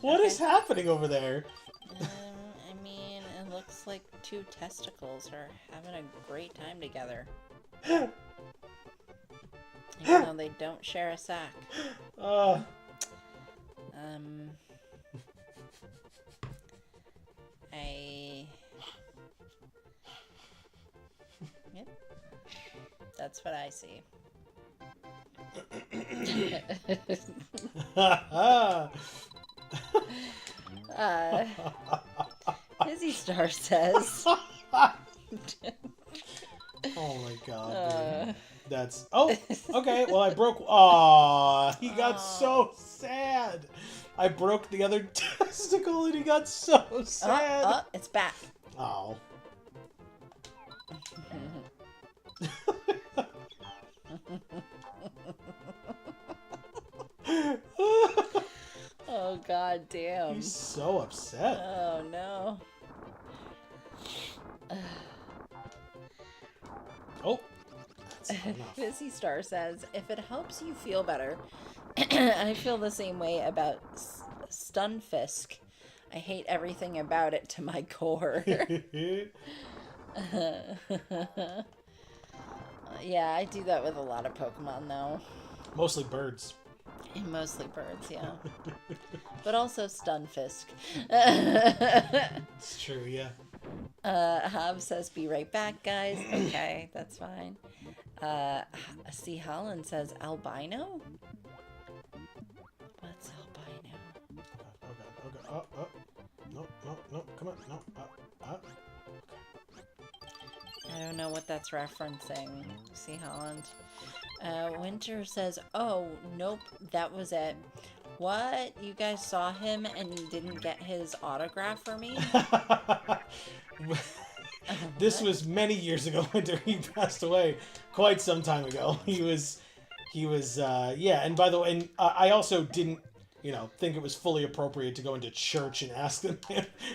What is happening over there? I mean, it looks like two testicles are having a great time together. Even though they don't share a sack. Yep. That's what I see. Izzy Star says. Oh my god, dude. That's... Oh, okay, well I broke... Aw, he got so sad. I broke the other testicle and he got so sad. It's back. Oh. Oh god damn. He's so upset. Oh no. Oh. That's enough. Busy Star says, if it helps you feel better, I feel the same way about Stunfisk. I hate everything about it to my core. Yeah, I do that with a lot of Pokemon, though. Mostly birds. Mostly birds, yeah. But also Stunfisk. It's true, yeah. Hob says, be right back, guys. Okay, that's fine. C. Holland says, albino? What's albino? Oh, no, come on, no, I don't know what that's referencing. C. Holland. Winter says, oh, nope, that was it. What? You guys saw him and you didn't get his autograph for me? This was many years ago. Winter, he passed away quite some time ago. He was, yeah. And by the way, and I also didn't, think it was fully appropriate to go into church and ask them,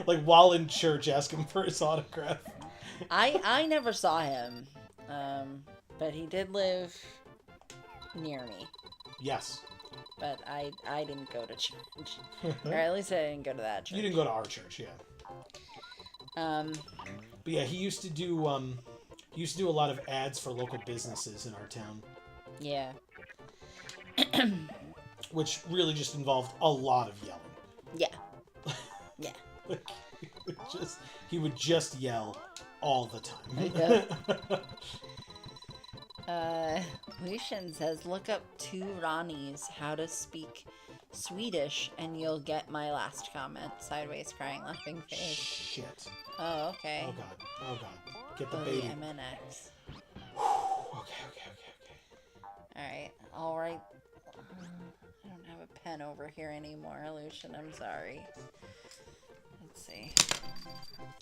like while in church, ask him for his autograph. I never saw him, but he did live near me. Yes. But I didn't go to church, or at least I didn't go to that church. You didn't go to our church, yeah. But yeah, he used to do a lot of ads for local businesses in our town. Yeah. Which really just involved a lot of yelling. Yeah. Yeah. Like, he would just yell all the time. Lucian says, look up two Ronnies, how to speak Swedish, and you'll get my last comment. Sideways crying, laughing face. Shit. Oh, okay. Oh god. Get the Oh, baby. the MNX. Okay. Alright. I don't have a pen over here anymore, Lucian. I'm sorry. Let's see.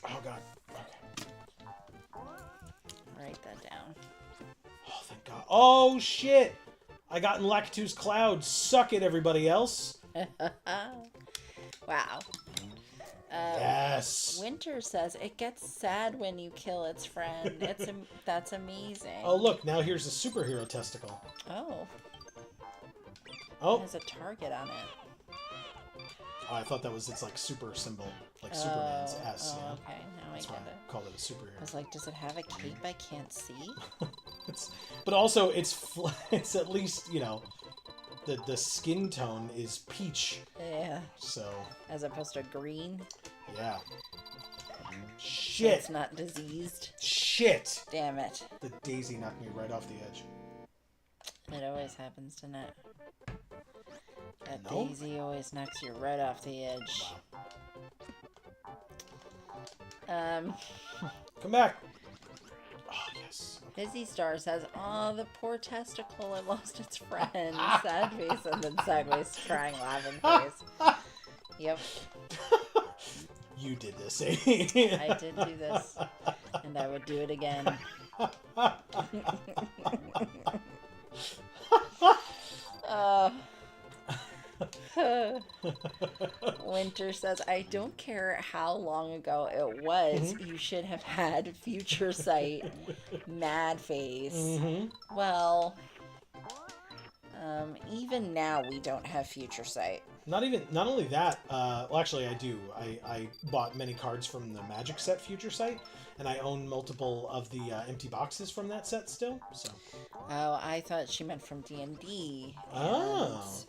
Oh god. Okay. Write that down. Oh, thank god. Oh shit! I got in Lakitu's cloud. Suck it, everybody else. Wow. Yes. Winter says it gets sad when you kill its friend. That's amazing. Oh look, now here's a superhero testicle. Oh. Oh. It has a target on it. Oh, I thought that was its like super symbol, like Superman's S. Oh, You know? okay. Now That's I why get it. I called it a superhero. I was like, does it have a cape I can't see? But also it's at least, you know, the skin tone is peach. Yeah. So. As opposed to green. Yeah. So Shit. it's not diseased. Shit. Damn it. The daisy knocked me right off the edge. It always happens, doesn't it? That No? daisy always knocks you right off the edge. Wow. Come back. Oh, yes. Fizzy Star says, "Oh, the poor testicle, it lost its friend." Sad face and then sideways crying, laughing face. Yep. You did this, eh? I did do this. And I would do it again. Winter says, "I don't care how long ago it was, you should have had future sight." Mad face. Well, even now we don't have future sight. Not only that, well, actually I do. I bought many cards from the Magic set Future Sight, and I own multiple of the empty boxes from that set still, so. Oh, I thought she meant from D&D. Oh.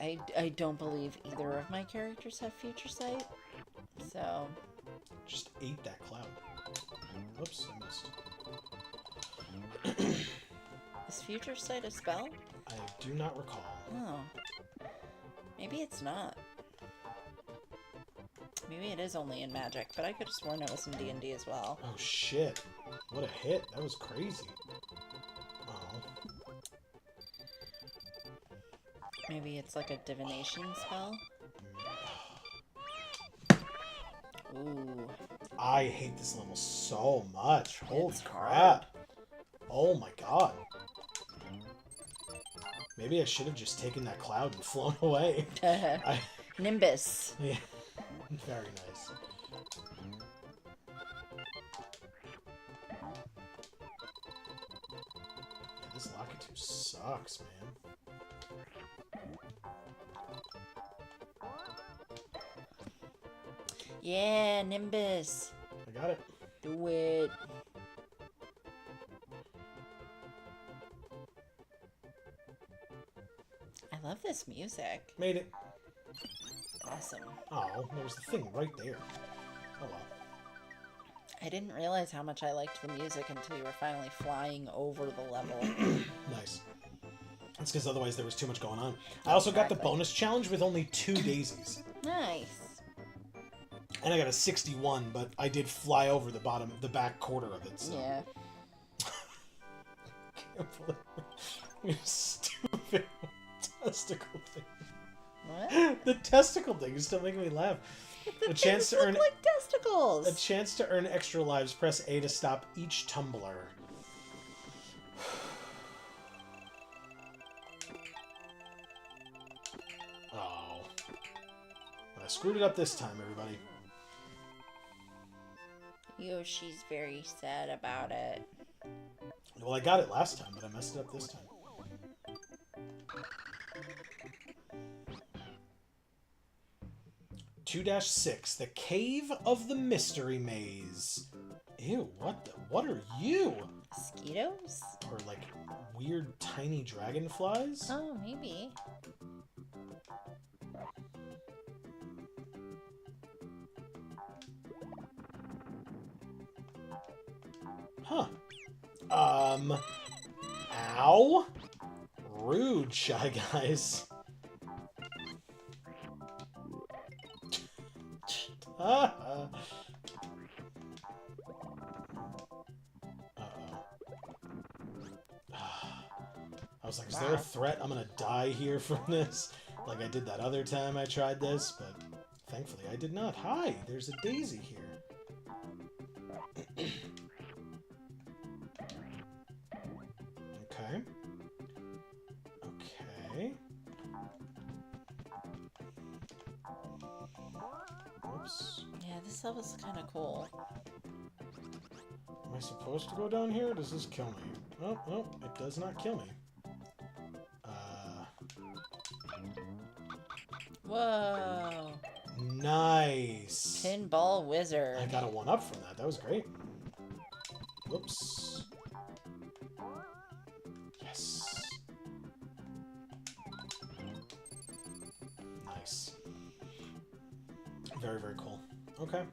I don't believe either of my characters have future sight, so. Just ate that cloud. Oops, I missed. Is future sight a spell? I do not recall. Oh. Maybe it's not. Maybe it is only in Magic, but I could have sworn it was in D&D as well. Oh shit. What a hit. That was crazy. Oh. Maybe it's like a divination spell? Ooh. I hate this level so much. Holy It's crap. hard. Oh my god. Maybe I should have just taken that cloud and flown away. Nimbus. Yeah. Very nice. Yeah, this Lakitu sucks, man. Yeah, Nimbus. I got it. Do it. I love this music. Made it. Awesome. Oh, there was the thing right there. Oh well. I didn't realize how much I liked the music until you were finally flying over the level. Nice. That's because otherwise there was too much going on. I also got the bonus challenge with only 2 daisies. Nice. And I got a 61, but I did fly over the back quarter of it, so. Yeah. Can't believe you stupid testicle thing. What? The testicle thing is still making me laugh. The things look like testicles. A chance to earn extra lives. Press A to stop each tumbler. Oh. I screwed it up this time, everybody. Yoshi's very sad about it. Well, I got it last time, but I messed it up this time. (2-6) The Cave of the Mystery Maze. Ew, what are you? Mosquitoes? Or like weird tiny dragonflies? Oh, maybe. Huh. Ow? Rude, Shy Guys. Uh-oh. I was like, is there a threat I'm gonna die here from this? Like I did that other time I tried this, but thankfully I did not. Hi, there's a daisy here. Okay. Okay. Oops. Yeah, this level's kind of cool. Am I supposed to go down here, or does this kill me? Oh, oh, it does not kill me. Whoa. Nice. Pinball wizard. I got a 1-up from that. That was great. Whoops. Yes. Nice. Very, very cool. Okay.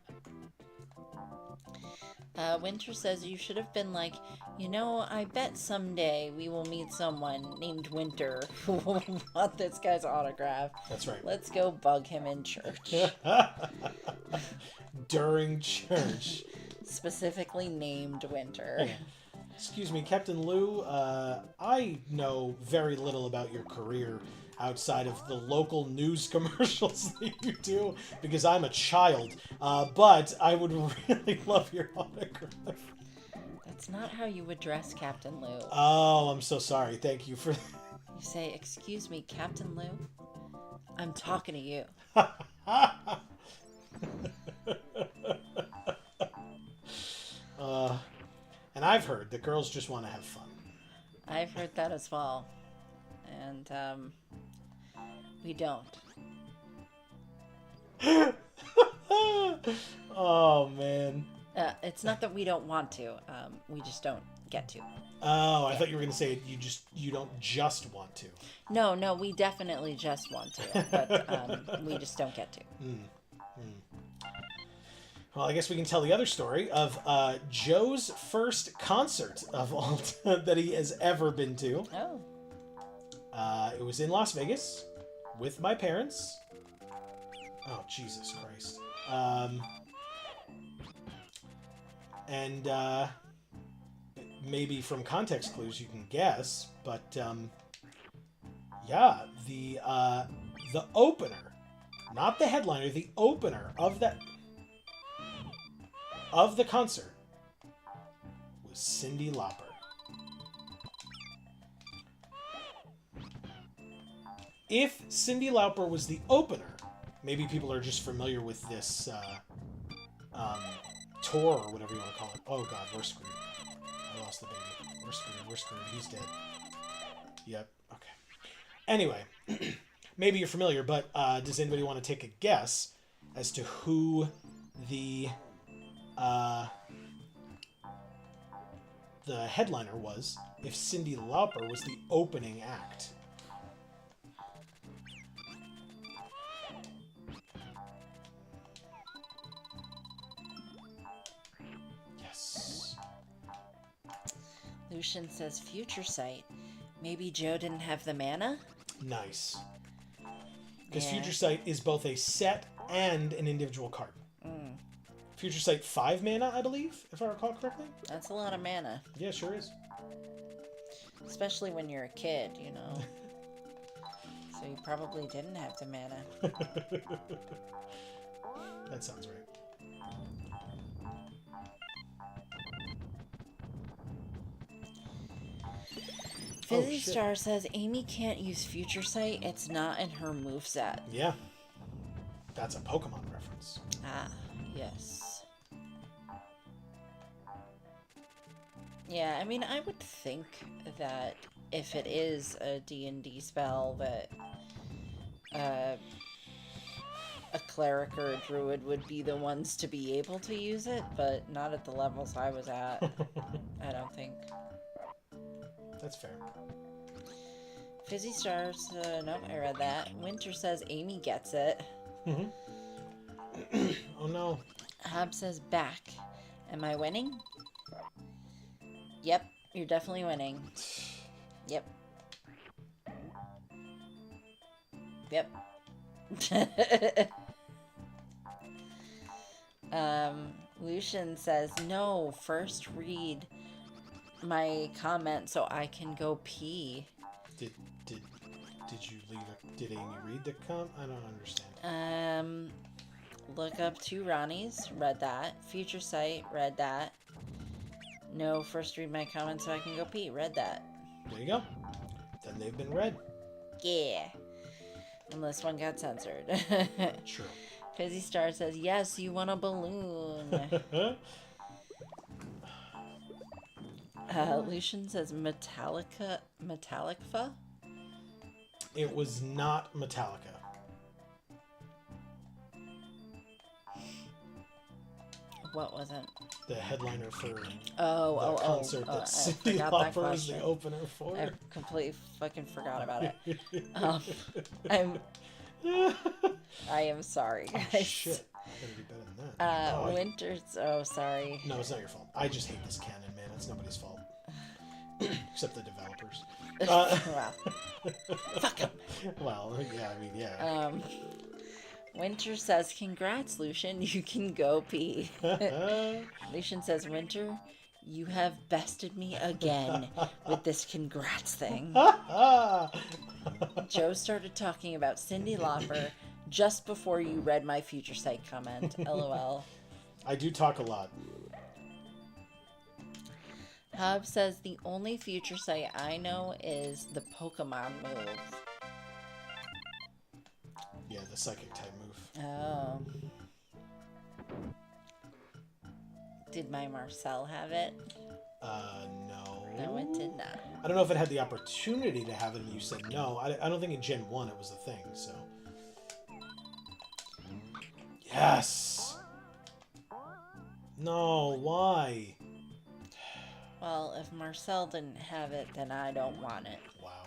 Winter says you should have been like, you know, I bet someday we will meet someone named Winter who will want this guy's autograph. That's right. Let's go bug him in church. During church. Specifically named Winter. Excuse me, Captain Lou. I know very little about your career outside of the local news commercials that you do because I'm a child. But I would really love your autograph. That's not how you address Captain Lou. Oh, I'm so sorry. Thank you for... You say, excuse me, Captain Lou? I'm talking to you. And I've heard that girls just want to have fun. I've heard that as well. And, we don't. Oh, man. It's not that we don't want to. We just don't get to. Oh, I thought you were going to say you don't just want to. No, we definitely just want to. But we just don't get to. Well, I guess we can tell the other story of Joe's first concert of all that he has ever been to. Oh. It was in Las Vegas with my parents. Oh, Jesus Christ. And maybe from context clues you can guess, but yeah, the opener, not the headliner, the opener of the concert was Cyndi Lauper. If Cyndi Lauper was the opener, maybe people are just familiar with this tour or whatever you want to call it. Oh god, we're screwed. I lost the baby. We're screwed. He's dead. Yep. Okay. Anyway, maybe you're familiar, but does anybody want to take a guess as to who the headliner was if Cyndi Lauper was the opening act? Yes. Lucian says future sight. Maybe Joe didn't have the mana? Nice. Because Yeah. Future Sight is both a set and an individual card. Future Sight 5 mana, I believe, if I recall correctly. That's a lot of mana. Yeah, sure is. Especially when you're a kid, you know. So you probably didn't have the mana. That sounds right. Fizzy shit. Star says Amy can't use future sight. It's not in her moveset. Yeah. That's a Pokemon reference. Ah, yes. Yeah, I mean, I would think that if it is a D&D spell that a cleric or a druid would be the ones to be able to use it, but not at the levels I was at, I don't think. That's fair. Fizzy Stars, no, I read that. Winter says Amy gets it. Oh no. Hab says back. Am I winning? Yep, you're definitely winning. Yep. Yep. Lucian says, no, first read my comment so I can go pee. Did you leave it? Did Amy read the I don't understand. Look up 2 Ronnies, read that. Future Sight, read that. No, first read my comment so I can go pee, read that. There you go. Then they've been read. Yeah. Unless one got censored. True. Fizzy Star says, yes, you want a balloon. Lucian says Metallica. It was not Metallica. What wasn't? The headliner for the concert that I Cyndi forgot that Lauper was the question. opener for. I completely fucking forgot about it. I am sorry, guys. Oh, shit. Gotta do better than that. Winter's... Oh, sorry. No, it's not your fault. I just hate this canon, man. It's nobody's fault. Except the developers. Wow. Fuck him. Well, yeah, I mean, yeah. Winter says, congrats, Lucian. You can go pee. Lucian says, Winter, you have bested me again with this congrats thing. Joe started talking about Cyndi Lauper just before you read my future sight comment. LOL. I do talk a lot. Hub says the only future sight I know is the Pokemon move. Yeah, the psychic type move. Oh. Did my Marcel have it? No. No, it did not. I don't know if it had the opportunity to have it and you said no. I don't think in Gen 1 it was a thing, so. Yes! No, why? Well, if Marcel didn't have it, then I don't want it. Wow.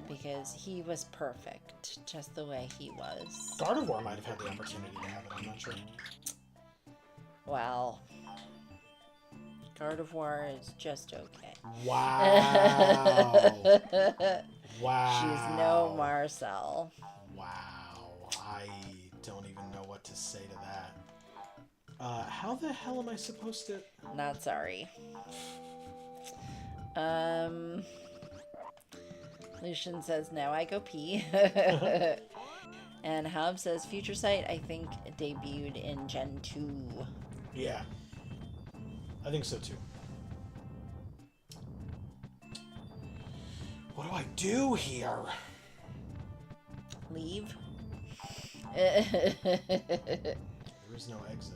Because he was perfect, just the way he was. Gardevoir might have had the opportunity to have it, I'm not sure. Well, Gardevoir is just okay. Wow. Wow. She's no Marcel. Wow. I don't even know what to say to that. How the hell am I supposed to... Not sorry. Lucian says, now I go pee. And Hub says, Future Sight, I think, debuted in Gen 2. Yeah. I think so, too. What do I do here? Leave? There is no exit.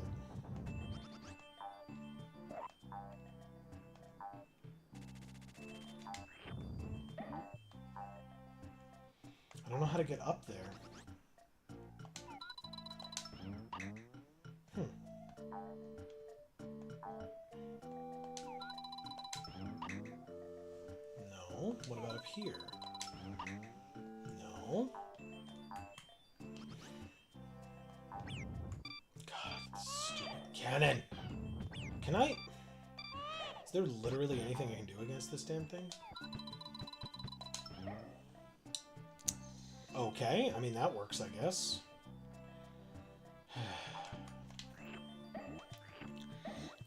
I don't know how to get up there. No. What about up here? No. God, stupid cannon. Can I... Is there literally anything I can do against this damn thing? Okay, I mean, that works, I guess.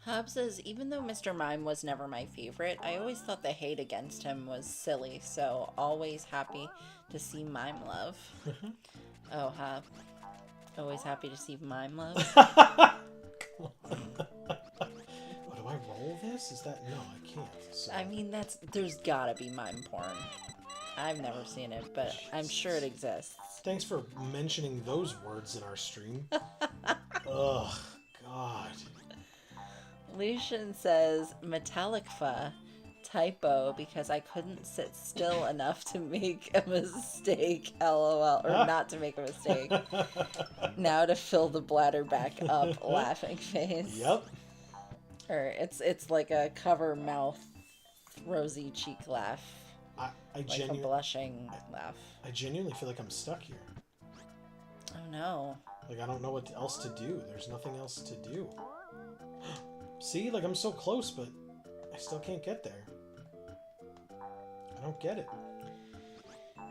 Hobbs says, even though Mr. Mime was never my favorite, I always thought the hate against him was silly, so always happy to see Mime love. Oh, Hob. Always happy to see Mime love. Oh, do I roll this? Is that... No, I can't. So. I mean, there's gotta be mime porn. I've never seen it, but I'm sure it exists. Thanks for mentioning those words in our stream. Ugh, God. Lucian says, Metallicfa, typo, because I couldn't sit still enough to make a mistake, lol, or not to make a mistake. Now to fill the bladder back up, laughing face. Yep. Or it's like a cover mouth, rosy cheek laugh. Like a blushing laugh. I genuinely feel like I'm stuck here. Oh no. Like, I don't know what else to do. There's nothing else to do. See? Like, I'm so close, but I still can't get there. I don't get it.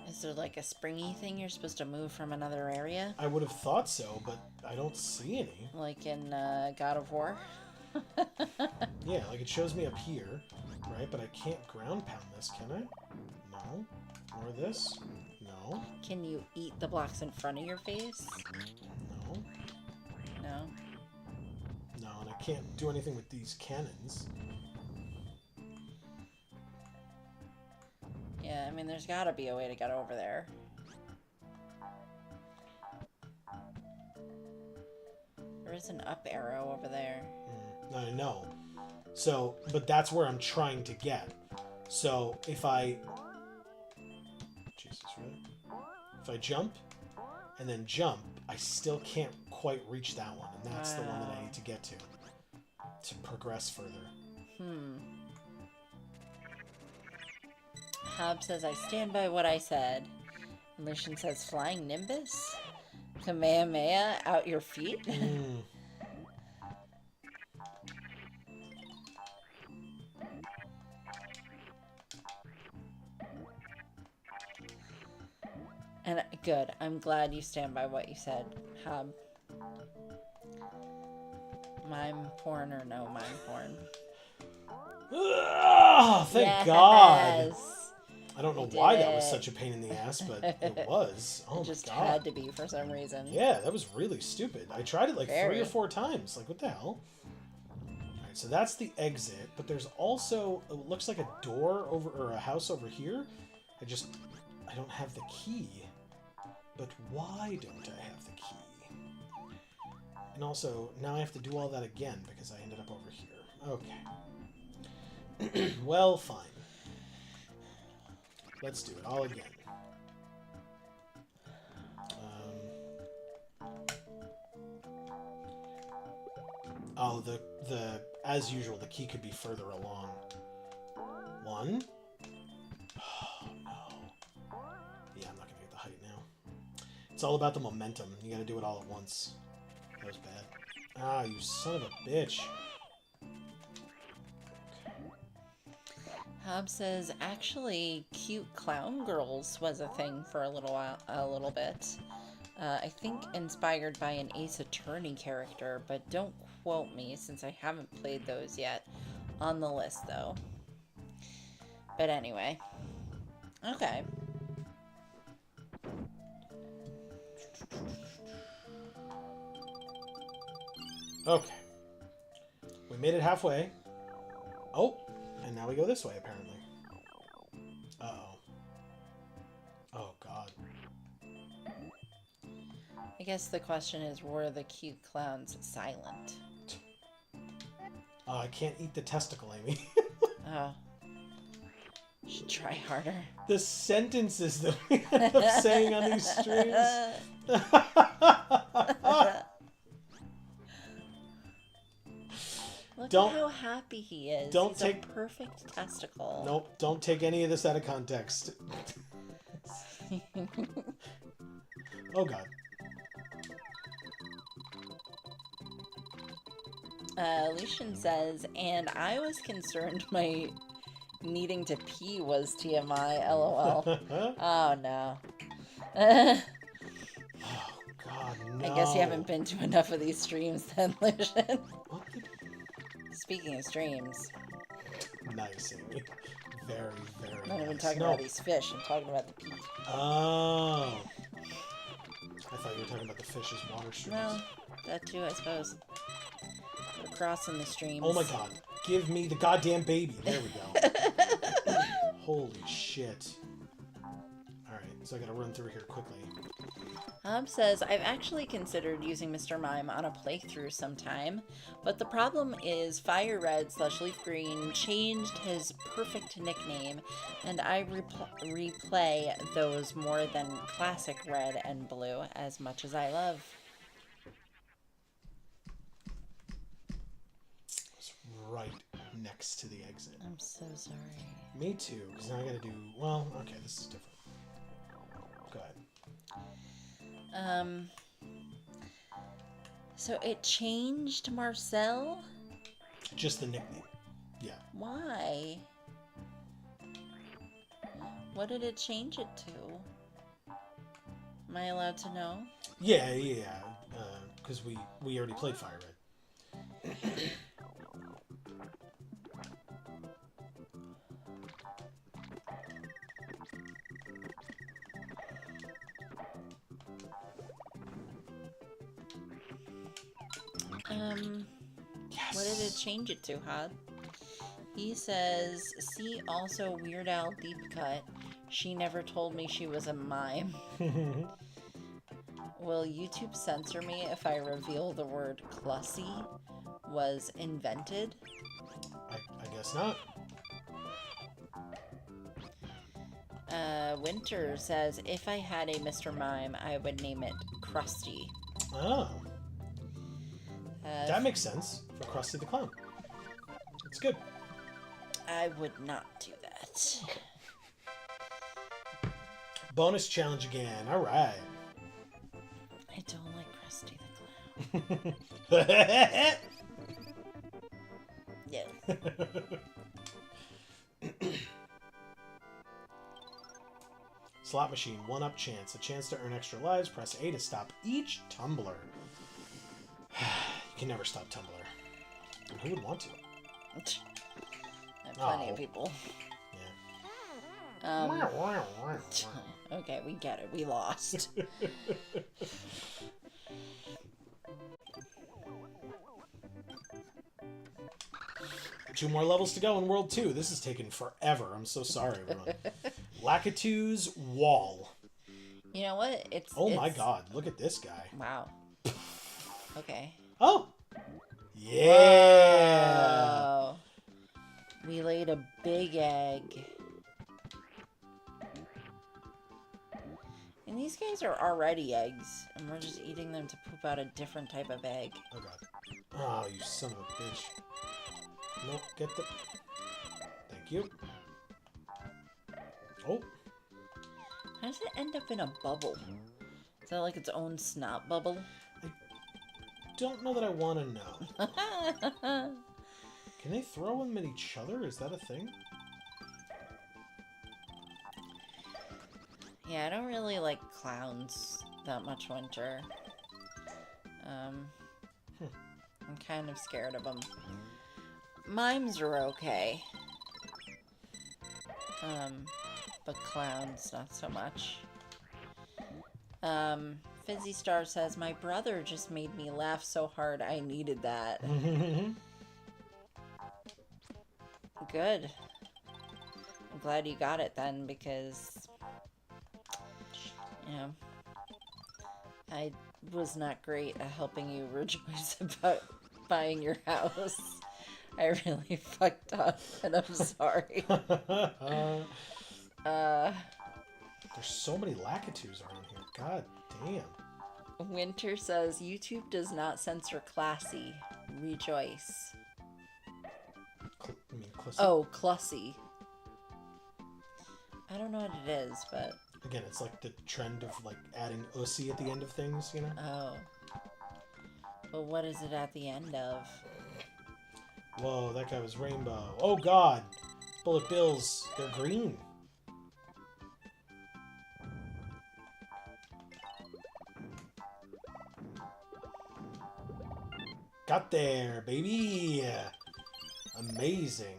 Is there like a springy thing you're supposed to move from another area? I would have thought so, but I don't see any. Like in God of War? Yeah, like it shows me up here, right? But I can't ground pound this, can I? No. Or this? No. Can you eat the blocks in front of your face? No. No. No, and I can't do anything with these cannons. Yeah, I mean, there's gotta be a way to get over there. There is an up arrow over there. I know. So, but that's where I'm trying to get. So, if I... Jesus, really? If I jump, and then jump, I still can't quite reach that one. And that's the one that I need to get to. to progress further. Hob says, I stand by what I said. Lucian says, flying Nimbus? Kamehameha out your feet? And good. I'm glad you stand by what you said, Hob. Mime porn or no mime porn? Thank God. Yes. I don't know why that was such a pain in the ass, but it was. Oh, it just my God. had to be for some reason. Yeah, that was really stupid. I tried it like 3 or 4 times. Like, what the hell? Alright, so that's the exit, but there's also, it looks like a door over, or a house over here. I don't have the key. But why don't I have the key? And also, now I have to do all that again because I ended up over here. Okay. Well, fine. Let's do it all again. Oh, as usual, the key could be further along. 1. Oh, no. Yeah, I'm not gonna get the height now. It's all about the momentum. You gotta do it all at once. That was bad. Ah, you son of a bitch. Hob says, actually, cute clown girls was a thing for a little bit. I think inspired by an Ace Attorney character, but don't quote me since I haven't played those yet. On the list, though. But anyway. Okay. Okay. We made it halfway. Oh, and now we go this way, apparently. Uh-oh. Oh, God. I guess the question is, were the cute clowns silent? I can't eat the testicle, Amy. Oh. Should try harder. The sentences that we end up saying on these streams. Look at how happy he is. He's a perfect testicle. Nope, don't take any of this out of context. Oh, God. Lucian says, and I was concerned my needing to pee was TMI, lol. Oh, no. Oh, God, no. I guess you haven't been to enough of these streams then, Lucian. What the... Speaking of streams. Nice, Amy. Very, very I'm not even nice. talking about these fish. I'm talking about the pee. Oh. I thought you were talking about the fish's water streams. No, that too, I suppose. We're crossing the streams. Oh my God. Give me the goddamn baby. There we go. Holy shit. Alright, so I gotta run through here quickly. Hob says, I've actually considered using Mr. Mime on a playthrough sometime, but the problem is Fire Red / Leaf Green changed his perfect nickname, and I replay those more than classic Red and Blue as much as I love. It's right next to the exit. I'm so sorry. Me too, because now I gotta do... Well, okay, this is different. Go ahead. So it changed Marcel? Just the nickname. Yeah. Why? What did it change it to? Am I allowed to know? Yeah. Because we already played Fire Red. Yes. What did it change it to, Hod? He says, see also Weird Al Deep Cut. She never told me she was a mime. Will YouTube censor me if I reveal the word Clussy was invented? I guess not. Winter says, if I had a Mr. Mime, I would name it Krusty. Oh. That makes sense for Krusty the Clown. It's good. I would not do that. Bonus challenge again. All right. I don't like Krusty the Clown. Yeah. Slot machine, 1-up chance. A chance to earn extra lives. Press A to stop each tumbler. You can never stop tumbler. And who would want to? Plenty of people. Yeah. Okay, we get it. We lost. 2 more levels to go in World 2. This is taking forever. I'm so sorry, everyone. Lakitu's Wall. You know what? Oh my god, look at this guy. Wow. Okay. Oh! Yeah! Whoa. We laid a big egg. And these guys are already eggs, and we're just eating them to poop out a different type of egg. Oh god. Oh, you son of a bitch. Nope, get the... Thank you. Oh. How does it end up in a bubble? Is that like its own snot bubble? Don't know that I want to know. Can they throw them at each other? Is that a thing? Yeah, I don't really like clowns that much, Winter. I'm kind of scared of them. Mimes are okay. But clowns, not so much. Fizzy Star says, my brother just made me laugh so hard I needed that. Good. I'm glad you got it then, because, you know, I was not great at helping you rejoice about buying your house. I really fucked up, and I'm sorry. There's so many Lakitus around here. God damn. Winter says, YouTube does not censor classy. Rejoice. Oh, Clussy. I don't know what it is, but... Again, it's like the trend of like adding ussy at the end of things, you know? Oh. But what is it at the end of? Whoa, that guy was rainbow. Oh god! Bullet bills, they're green. Got there, baby! Amazing.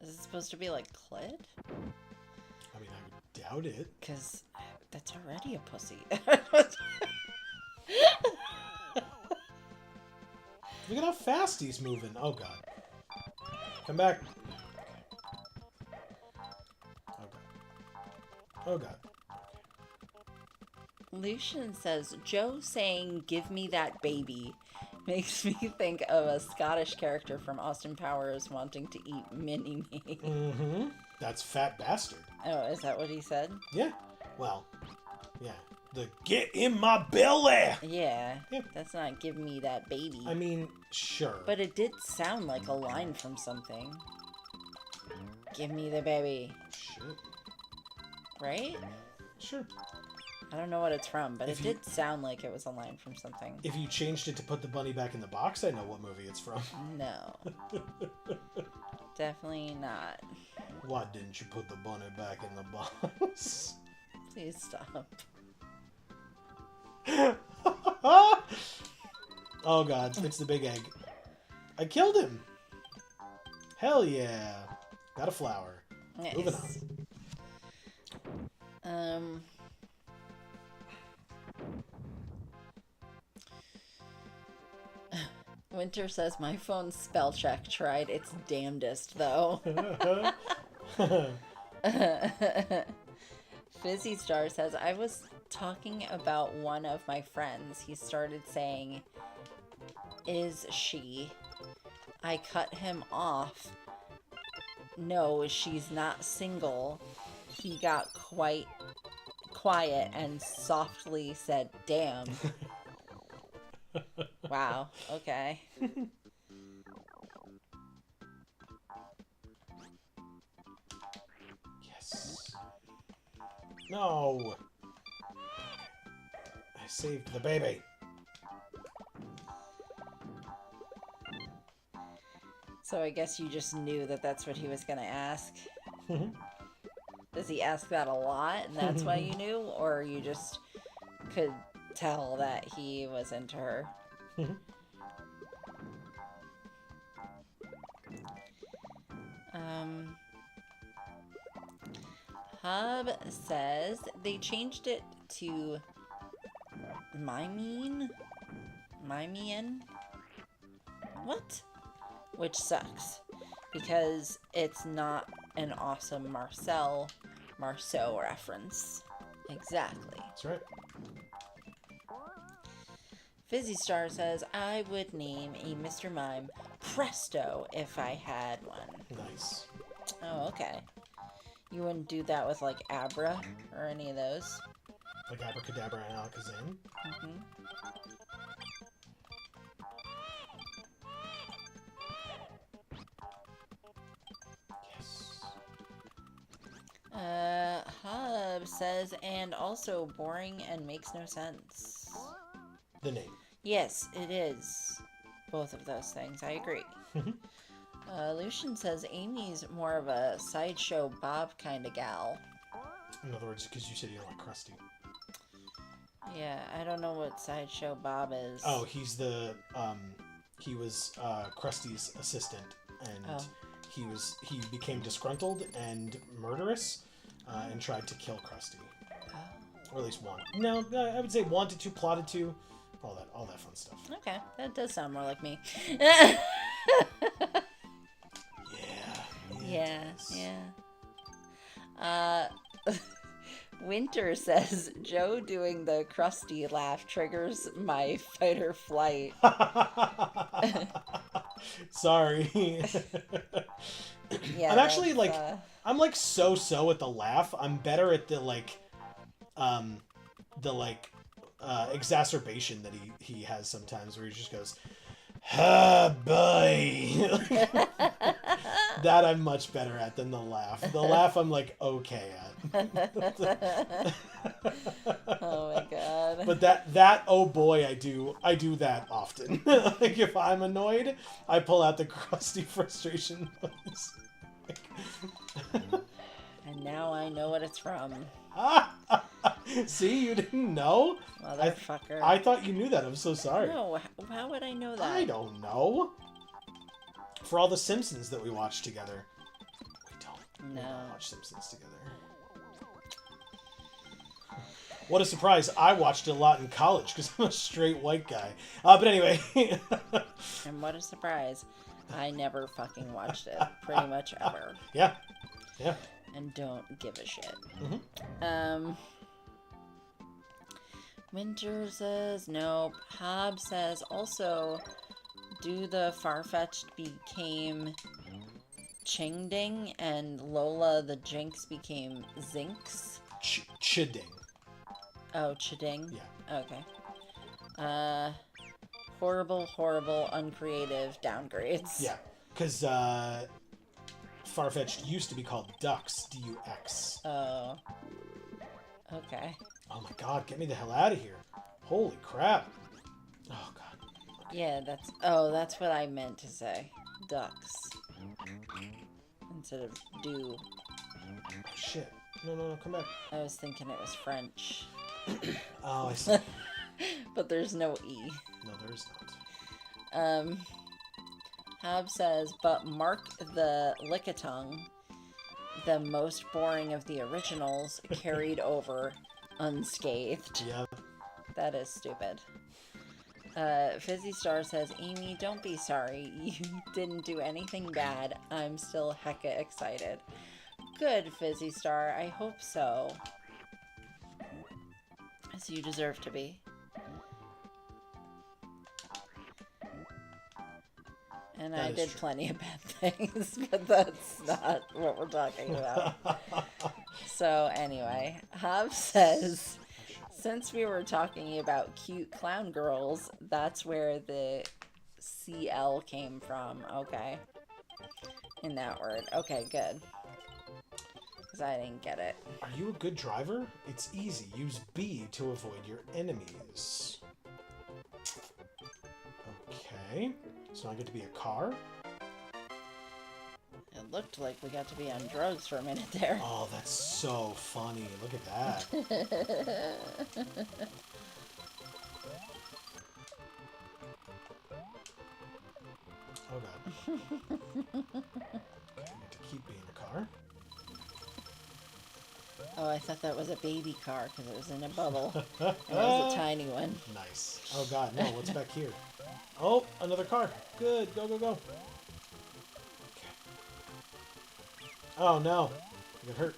Is it supposed to be like clit? I mean, I would doubt it. Because that's already a pussy. Look at how fast he's moving. Oh god. Come back. Oh god. Oh god. Lucian says, Joe saying, give me that baby, makes me think of a Scottish character from Austin Powers wanting to eat Mini-Me. Mm-hmm. That's Fat Bastard. Oh, is that what he said? Yeah. Well, yeah. The get in my belly! Yeah. Yeah. That's not give me that baby. I mean, sure. But it did sound like a line from something. Give me the baby. Shit. Right? Sure. I don't know what it's from, but If it did sound like it was a line from something. If you changed it to put the bunny back in the box, I know what movie it's from. No. Definitely not. Why didn't you put the bunny back in the box? Please stop. Oh god, it's the big egg. I killed him! Hell yeah. Got a flower. Nice. Moving on. Winter says, my phone spell check tried its damnedest, though. Fizzy Star says, I was talking about one of my friends. He started saying, is she? I cut him off. No, she's not single. He got quite quiet and softly said, damn. Wow. Okay. Yes. No. I saved the baby. So I guess you just knew that that's what he was going to ask. Does he ask that a lot and that's why you knew? Or you just could tell that he was into her? Hub says they changed it to Mimian? What? Which sucks. Because it's not an awesome Marceau reference. Exactly. That's right. Fizzy Star says, I would name a Mr. Mime Presto if I had one. Nice. Oh, okay. You wouldn't do that with, like, Abra or any of those? Like Abracadabra and Alakazam? Mm-hmm. Yes. Hub says, and also boring and makes no sense. The name. Yes, it is. Both of those things. I agree. Lucian says Amy's more of a Sideshow Bob kind of gal. In other words, because you said you don't like Krusty. Yeah, I don't know what Sideshow Bob is. Oh, he's the, he was Krusty's assistant, and he became disgruntled and murderous, and tried to kill Krusty. Oh. Or at least wanted. No, I would say wanted to, plotted to, all that fun stuff. Okay, that does sound more like me. Yeah. Winter says Joe doing the Krusty laugh triggers my fight or flight. Sorry. Yeah, I'm actually like I'm like so at the laugh. I'm better at the exacerbation that he has sometimes, where he just goes, "Ah, boy." That I'm much better at than the laugh. The laugh I'm like okay at. Oh my god. But that oh boy, I do that often. Like if I'm annoyed, I pull out the Krusty frustration voice. And now I know what it's from. See, you didn't know? Motherfucker. I thought you knew that. I'm so sorry. No, how would I know that? I don't know. For all the Simpsons that we watched together. We don't watch Simpsons together. What a surprise. I watched it a lot in college because I'm a straight white guy. But anyway. And what a surprise. I never fucking watched it. Pretty much ever. Yeah. Yeah. And don't give a shit. Mm-hmm. Winter says nope. Hob says also, do the Farfetch'd became Chingding and Lola the Jinx became Zinx? Chiding. Oh, Chiding? Yeah. Okay. Horrible, uncreative downgrades. Yeah, because Farfetch'd used to be called Dux, D-U-X. Oh. Okay. Oh my god, get me the hell out of here. Holy crap. Oh god. Yeah, that's what I meant to say. Ducks. Instead of do. Oh, shit. No, come back. I was thinking it was French. Oh, I see. But there's no E. No, there is not. Hob says, but Mark the Lickitung, the most boring of the originals, carried over unscathed. Yeah. That is stupid. Fizzy Star says, Amy, don't be sorry. You didn't do anything bad. I'm still hecka excited. Good, Fizzy Star. I hope so. As you deserve to be. And I did plenty of bad things, but that's not what we're talking about. So anyway, Hob says, Since we were talking about cute clown girls, that's where the CL came from. Okay. In that word. Okay, good. Because I didn't get it. Are you a good driver? It's easy. Use B to avoid your enemies. Okay. So now I get to be a car? It looked like we got to be on drugs for a minute there. Oh, that's so funny. Look at that. Oh, God. Okay, I get to keep being a car. Oh, I thought that was a baby car because it was in a bubble. And it was a tiny one. Nice. Oh, God. No, what's back here? Oh, another car. Good. Go, go, go. Okay. Oh, no. I get hurt.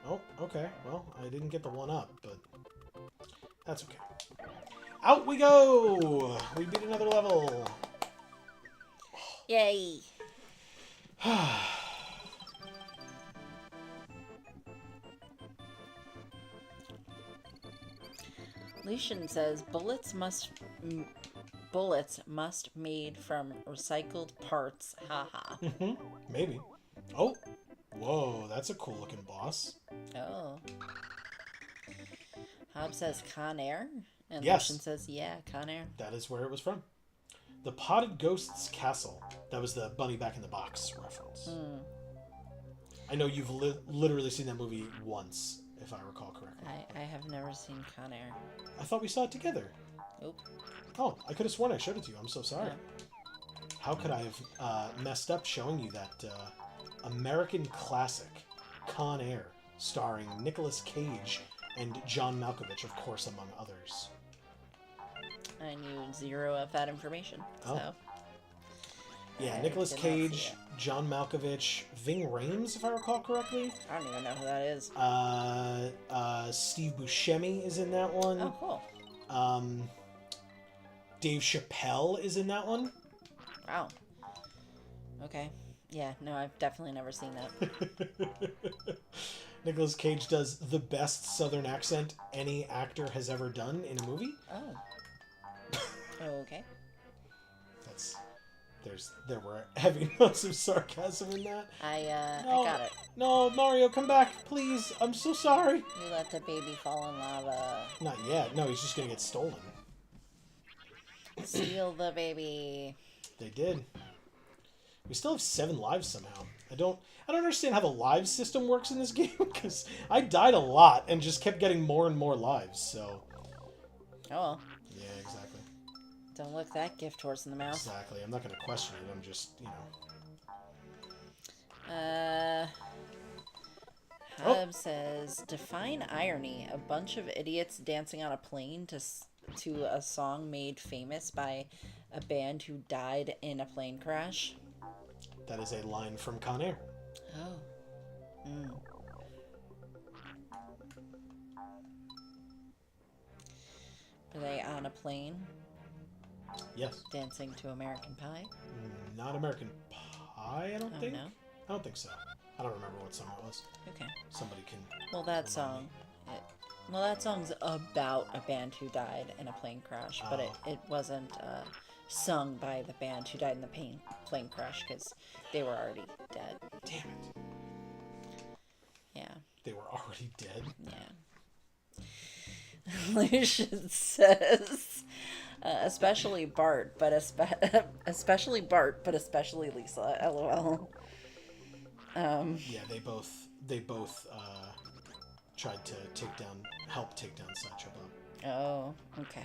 Oh, okay. Well, I didn't get the one up, but that's okay. Out we go! We beat another level. Yay! Lucian says bullets must made from recycled parts. Haha. Maybe. Oh. Whoa, that's a cool looking boss. Oh. Hob says Con Air. And Yes. Lucian says, yeah, Con Air. That is where it was from. The Potted Ghost's Castle. That was the Bunny Back in the Box reference. I know you've literally seen that movie once, if I recall correctly. I have never seen Con Air. I thought we saw it together. Nope. Oh, I could have sworn I showed it to you. I'm so sorry. Yeah. How could I have messed up showing you that American classic, Con Air, starring Nicolas Cage and John Malkovich, of course, among others. I knew zero of that information. Oh. So. Yeah, I Nicolas did not see Cage, it. John Malkovich, Ving Rhames, if I recall correctly. I don't even know who that is. Steve Buscemi is in that one. Oh, cool. Dave Chappelle is in that one. Wow. Okay. Yeah, no, I've definitely never seen that. Nicolas Cage does the best Southern accent any actor has ever done in a movie. Oh. Okay. There were heavy notes of sarcasm in that. I No. got it. No, Mario, come back, please. I'm so sorry. You let the baby fall in lava. Not yet. No, he's just gonna get stolen. Steal the baby. They did. We still have 7 lives somehow. I don't understand how the live system works in this game because I died a lot and just kept getting more and more lives. So. Oh well. Yeah, exactly. Don't look that gift horse in the mouth. Exactly. I'm not gonna question it. I'm just, Hub says, define irony. A bunch of idiots dancing on a plane to a song made famous by a band who died in a plane crash. That is a line from Con Air. Oh. Are they on a plane? Yes. Dancing to American Pie? Not American Pie, I don't think. No. I don't think so. I don't remember what song it was. Okay. Somebody can. Well, that song. That song's about a band who died in a plane crash, but it wasn't sung by the band who died in the plane crash because they were already dead. Damn it. Yeah. They were already dead. Yeah. Lucian says, especially Bart, but especially Lisa. LOL. Yeah, they both tried to help take down Sideshow Bob. Oh, okay.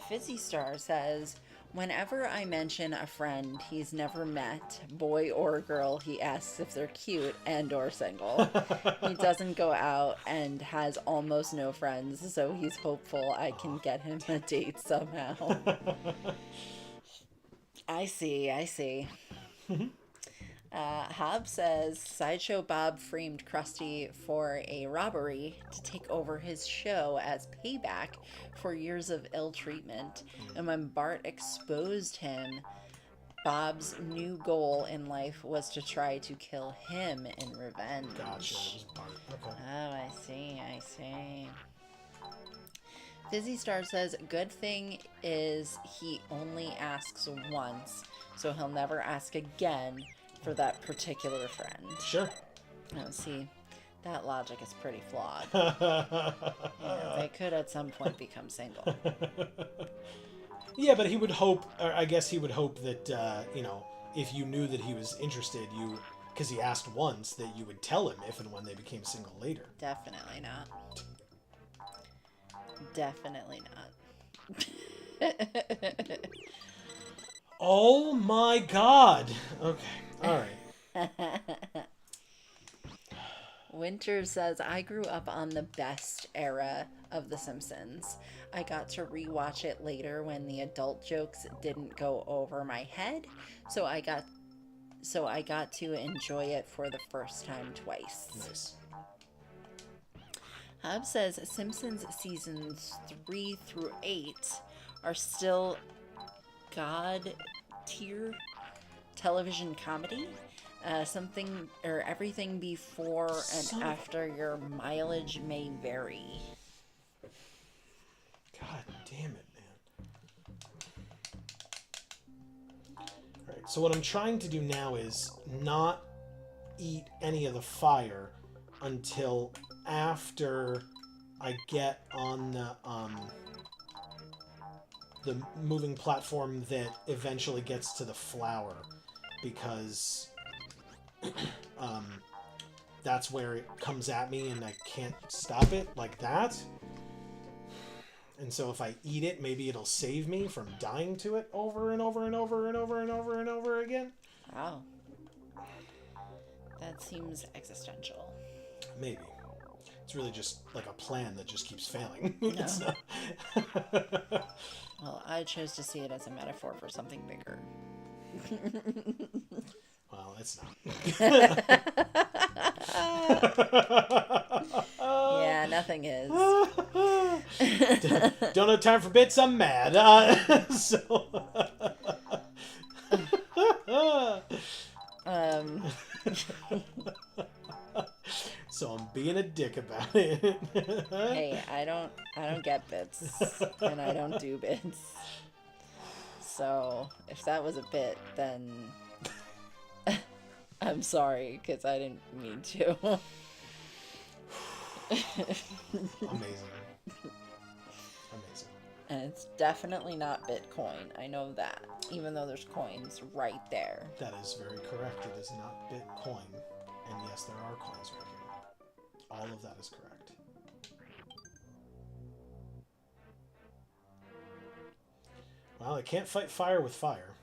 Fizzy Star says, whenever I mention a friend he's never met, boy or girl, he asks if they're cute and or single. He doesn't go out and has almost no friends, so he's hopeful I can get him a date somehow. I see. Hob says Sideshow Bob framed Krusty for a robbery to take over his show as payback for years of ill treatment. And when Bart exposed him Bob's new goal in life was to try to kill him in revenge. Gotcha. It was Bart. Okay. Oh, I see. I see. Fizzy Star says, good thing is he only asks once, so he'll never ask again for that particular friend. Sure. Oh, see, that logic is pretty flawed. Yeah, they could at some point become single. Yeah, but he would hope, or I guess he would hope that, you know, if you knew that he was interested, because he asked once, that you would tell him if and when they became single later. Definitely not. Definitely not. Oh my god! Okay, alright. Winter says, I grew up on the best era of The Simpsons. I got to rewatch it later when the adult jokes didn't go over my head, so I got to enjoy it for the first time twice. Nice. Hub says Simpsons seasons 3 through 8 are still god tier television comedy. Something or everything before and after your mileage may vary. God damn it, man. Alright, so what I'm trying to do now is not eat any of the fire until after I get on the moving platform that eventually gets to the flower, because that's where it comes at me and I can't stop it like that. And so if I eat it, maybe it'll save me from dying to it over and over and over and over and over and over again. Wow. That seems existential. Maybe. It's really just like a plan that just keeps failing. No. It's not... Well, I chose to see it as a metaphor for something bigger. Well, it's not. Yeah, nothing is. Don't have time for bits, I'm mad. So I'm being a dick about it. Hey, I don't get bits, and I don't do bits. So if that was a bit, then I'm sorry, because I didn't mean to. Amazing. Amazing. And it's definitely not Bitcoin. I know that, even though there's coins right there. That is very correct. It is not Bitcoin. And yes, there are coins right here. All of that is correct. Well, I can't fight fire with fire.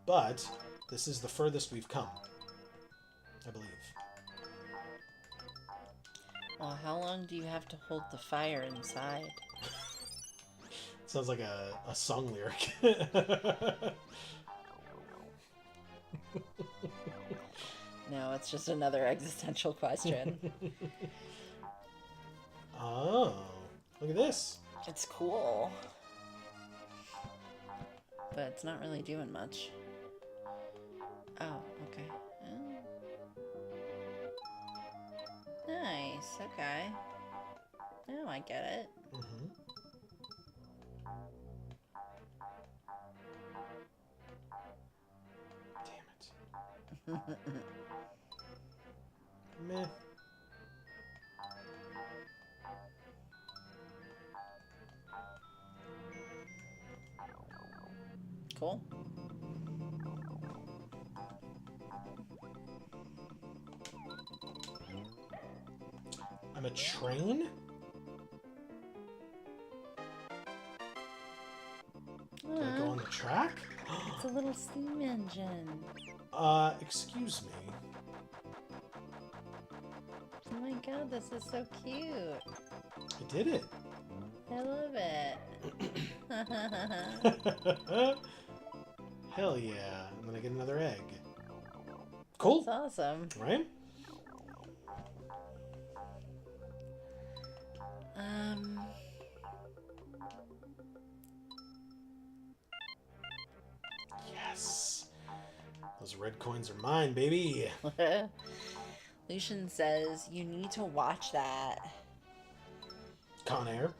But this is the furthest we've come, I believe. Well, how long do you have to hold the fire inside? Sounds like a song lyric. No, it's just another existential question. Oh, look at this. It's cool. But it's not really doing much. Oh, okay. Oh. Nice, okay. Now I get it. Mm-hmm. Damn it. Meh. Cool. I'm a train? Do I go on the track? It's a little steam engine. Excuse me. Oh my god, this is so cute. I did it. I love it. Hell yeah. I'm gonna get another egg. Cool. That's awesome. Right? Yes. Those red coins are mine, baby. Lucian says, you need to watch that. Con Air.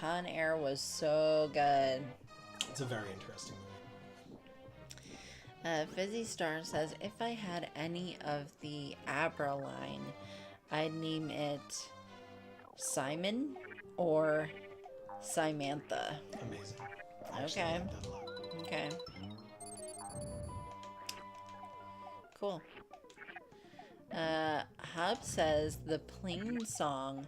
Con Air was so good. It's a very interesting movie. Fizzy Star says, if I had any of the Abra line, I'd name it Simon or Samantha. Amazing. Okay. Okay. Cool. Hub says the Plain song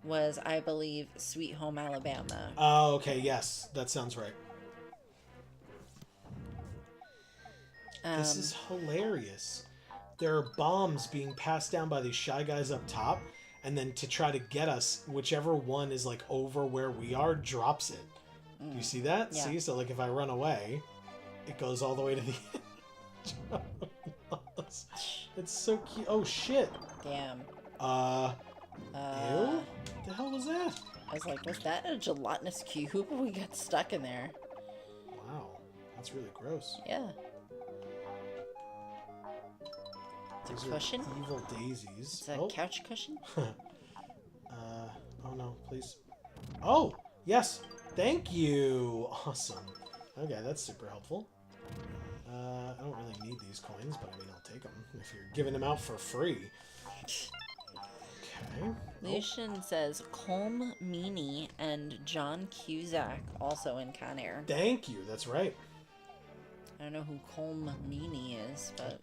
was, I believe, Sweet Home Alabama. Oh, okay. Yes, that sounds right. This is hilarious. There are bombs being passed down by these shy guys up top, and then to try to get us, whichever one is like over where we are drops it. Do you see that? Yeah. See? So like if I run away, it goes all the way to the end. It's so cute. Oh shit. Damn. Ew? The hell was that? I was like, was that a gelatinous cube? We got stuck in there. Wow. That's really gross. Yeah. It's a cushion? Evil daisies. It's a couch cushion? Oh no, please. Oh! Yes! Thank you! Awesome. Okay, that's super helpful. I don't really need these coins, but I mean, I'll take them if you're giving them out for free. Okay. Lucian says Colm Meaney and John Cusack also in Con Air. Thank you, that's right. I don't know who Colm Meaney is, but...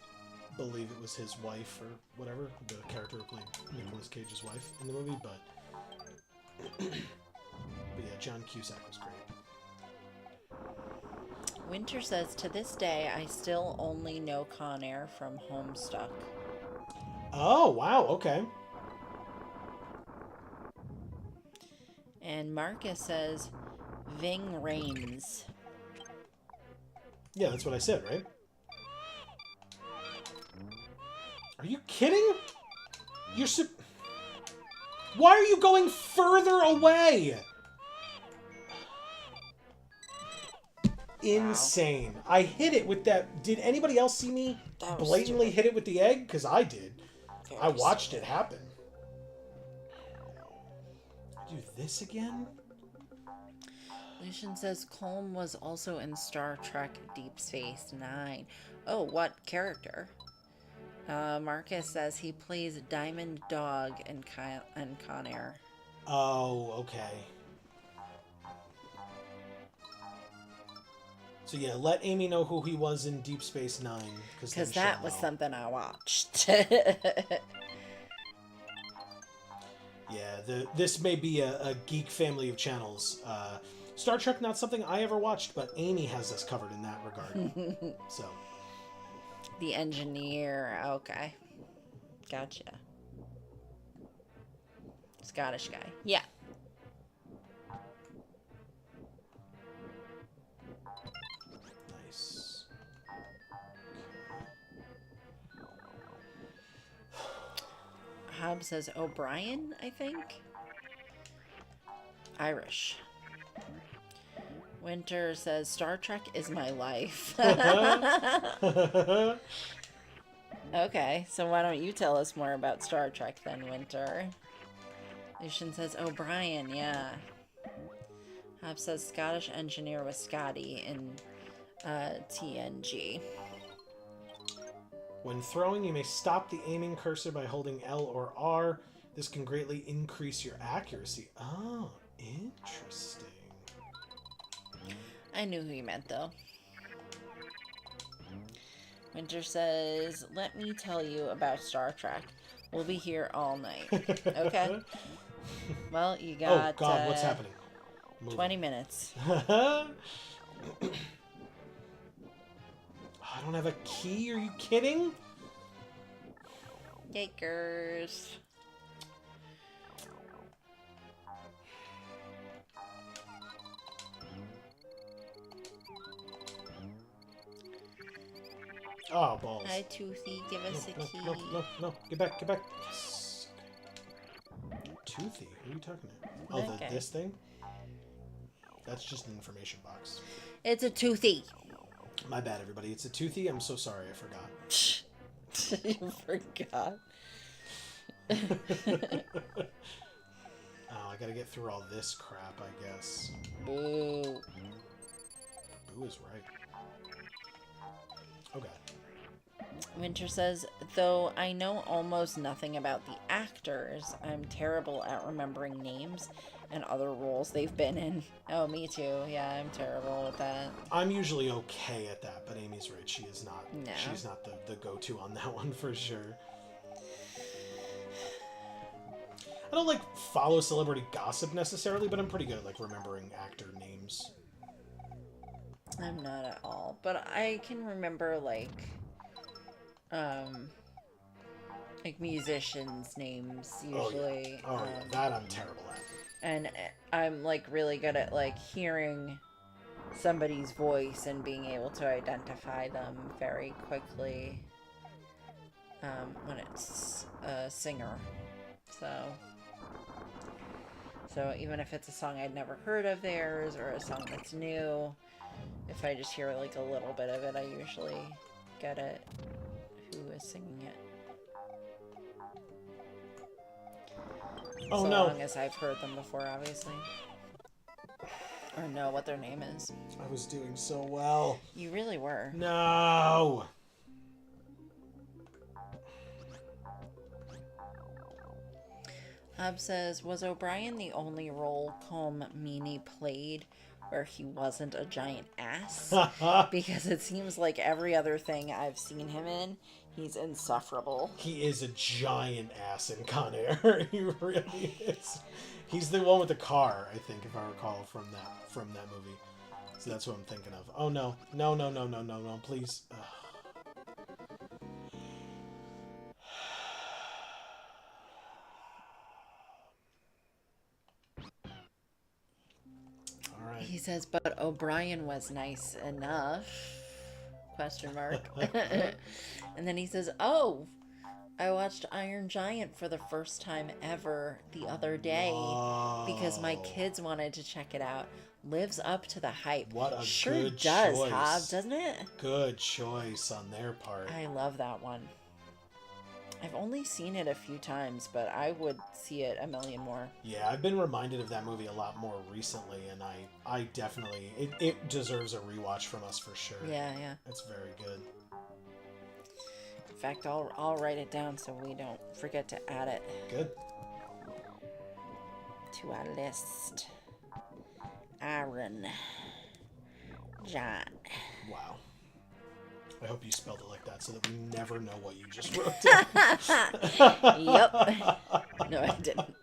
I believe it was his wife or whatever, the character who played Nicolas Cage's wife in the movie, but... but yeah, John Cusack was great. Winter says, to this day, I still only know Con Air from Homestuck. Oh, wow, okay. And Marcus says, Ving Rhames. Yeah, that's what I said, right? Are you kidding? You're Why are you going further away? Insane. I hit it with that. Did anybody else see me blatantly hit it with the egg? Because I did. I watched it happen. Do this again? Lucian says Colm was also in Star Trek Deep Space Nine. Oh, what character? Marcus says he plays Diamond Dog in Con Air. Oh, okay. So yeah, let Amy know who he was in Deep Space Nine. Because that was something I watched. Yeah, this may be a geek family of channels. Star Trek, not something I ever watched, but Amy has us covered in that regard. So. The engineer. Okay. Gotcha. Scottish guy. Yeah. Nice. Hobbs says O'Brien, I think. Irish. Winter says Star Trek is my life. Okay, so why don't you tell us more about Star Trek then, Winter? Lucian says O'Brien, yeah. Hobbs says Scottish engineer with Scotty in TNG. When throwing, you may stop the aiming cursor by holding L or R. This can greatly increase your accuracy. Oh, interesting. I knew who you meant, though. Winter says, let me tell you about Star Trek. We'll be here all night. Okay. Well, you got... Oh, God, what's happening? 20 minutes. I don't have a key? Are you kidding? Yakers. Oh, balls. Hi, Toothy. Give us a key. No. Get back. Yes. Toothy? Who are you talking to? Oh, Okay. this thing? That's just an information box. It's a Toothy. My bad, everybody. It's a toothy. I'm so sorry. I forgot. You forgot. Oh, I gotta get through all this crap, I guess. Boo. Boo is right. Okay. Winter says, though I know almost nothing about the actors, I'm terrible at remembering names and other roles they've been in. Oh, me too. Yeah, I'm terrible with that. I'm usually okay at that, but Amy's right. She is not. No. She's not the go-to on that one for sure. I don't like follow celebrity gossip necessarily, but I'm pretty good at like remembering actor names. I'm not at all, but I can remember like musicians' names usually. Oh yeah, that I'm terrible at. And I'm like really good at like hearing somebody's voice and being able to identify them very quickly when it's a singer. So even if it's a song I'd never heard of theirs or a song that's new, if I just hear like a little bit of it, I usually get it who is singing it. Oh, so no. long as I've heard them before, obviously. Or know what their name is. I was doing so well. You really were. No! Hub says, was O'Brien the only role Colm Meaney played where he wasn't a giant ass? Because it seems like every other thing I've seen him in, he's insufferable. He is a giant ass in Con Air. He really is. He's the one with the car, I think, if I recall from that movie. So that's what I'm thinking of. Oh no. No, please. Ugh. He says, but O'Brien was nice enough. Question mark. And then he says, oh, I watched Iron Giant for the first time ever the other day because my kids wanted to check it out. Lives up to the hype. What a sure good does, choice. Hob, doesn't it? Good choice on their part. I love that one. I've only seen it a few times, but I would see it a million more. Yeah, I've been reminded of that movie a lot more recently, and I definitely... It deserves a rewatch from us for sure. Yeah. It's very good. In fact, I'll write it down so we don't forget to add it. Good. To our list. Iron Giant. Wow. I hope you spelled it like that so that we never know what you just wrote down. Yep. No, I didn't.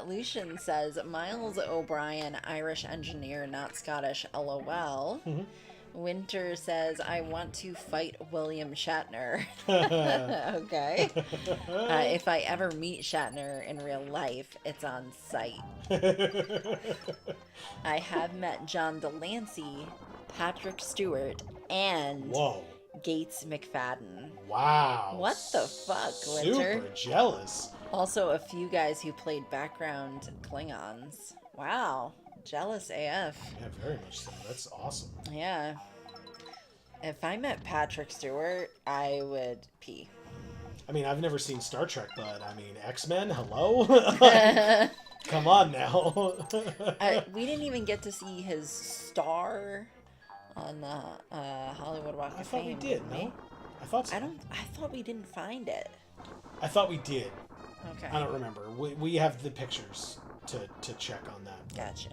Lucian says, Miles O'Brien, Irish engineer, not Scottish, LOL. Mm-hmm. Winter says, I want to fight William Shatner. Okay. If I ever meet Shatner in real life, it's on site. I have met John Delancey, Patrick Stewart, and Whoa. Gates McFadden. Wow. What the fuck, Winter? Super jealous. Also, a few guys who played background Klingons. Wow. Jealous AF. Yeah, very much so. That's awesome. Yeah. If I met Patrick Stewart, I would pee. I mean, I've never seen Star Trek, but I mean, X-Men, hello? Come on now. We didn't even get to see his star on the Hollywood Walk of Fame. I thought we did, no? I thought so. I thought we didn't find it. I thought we did. Okay. I don't remember. We have the pictures to check on that. Gotcha.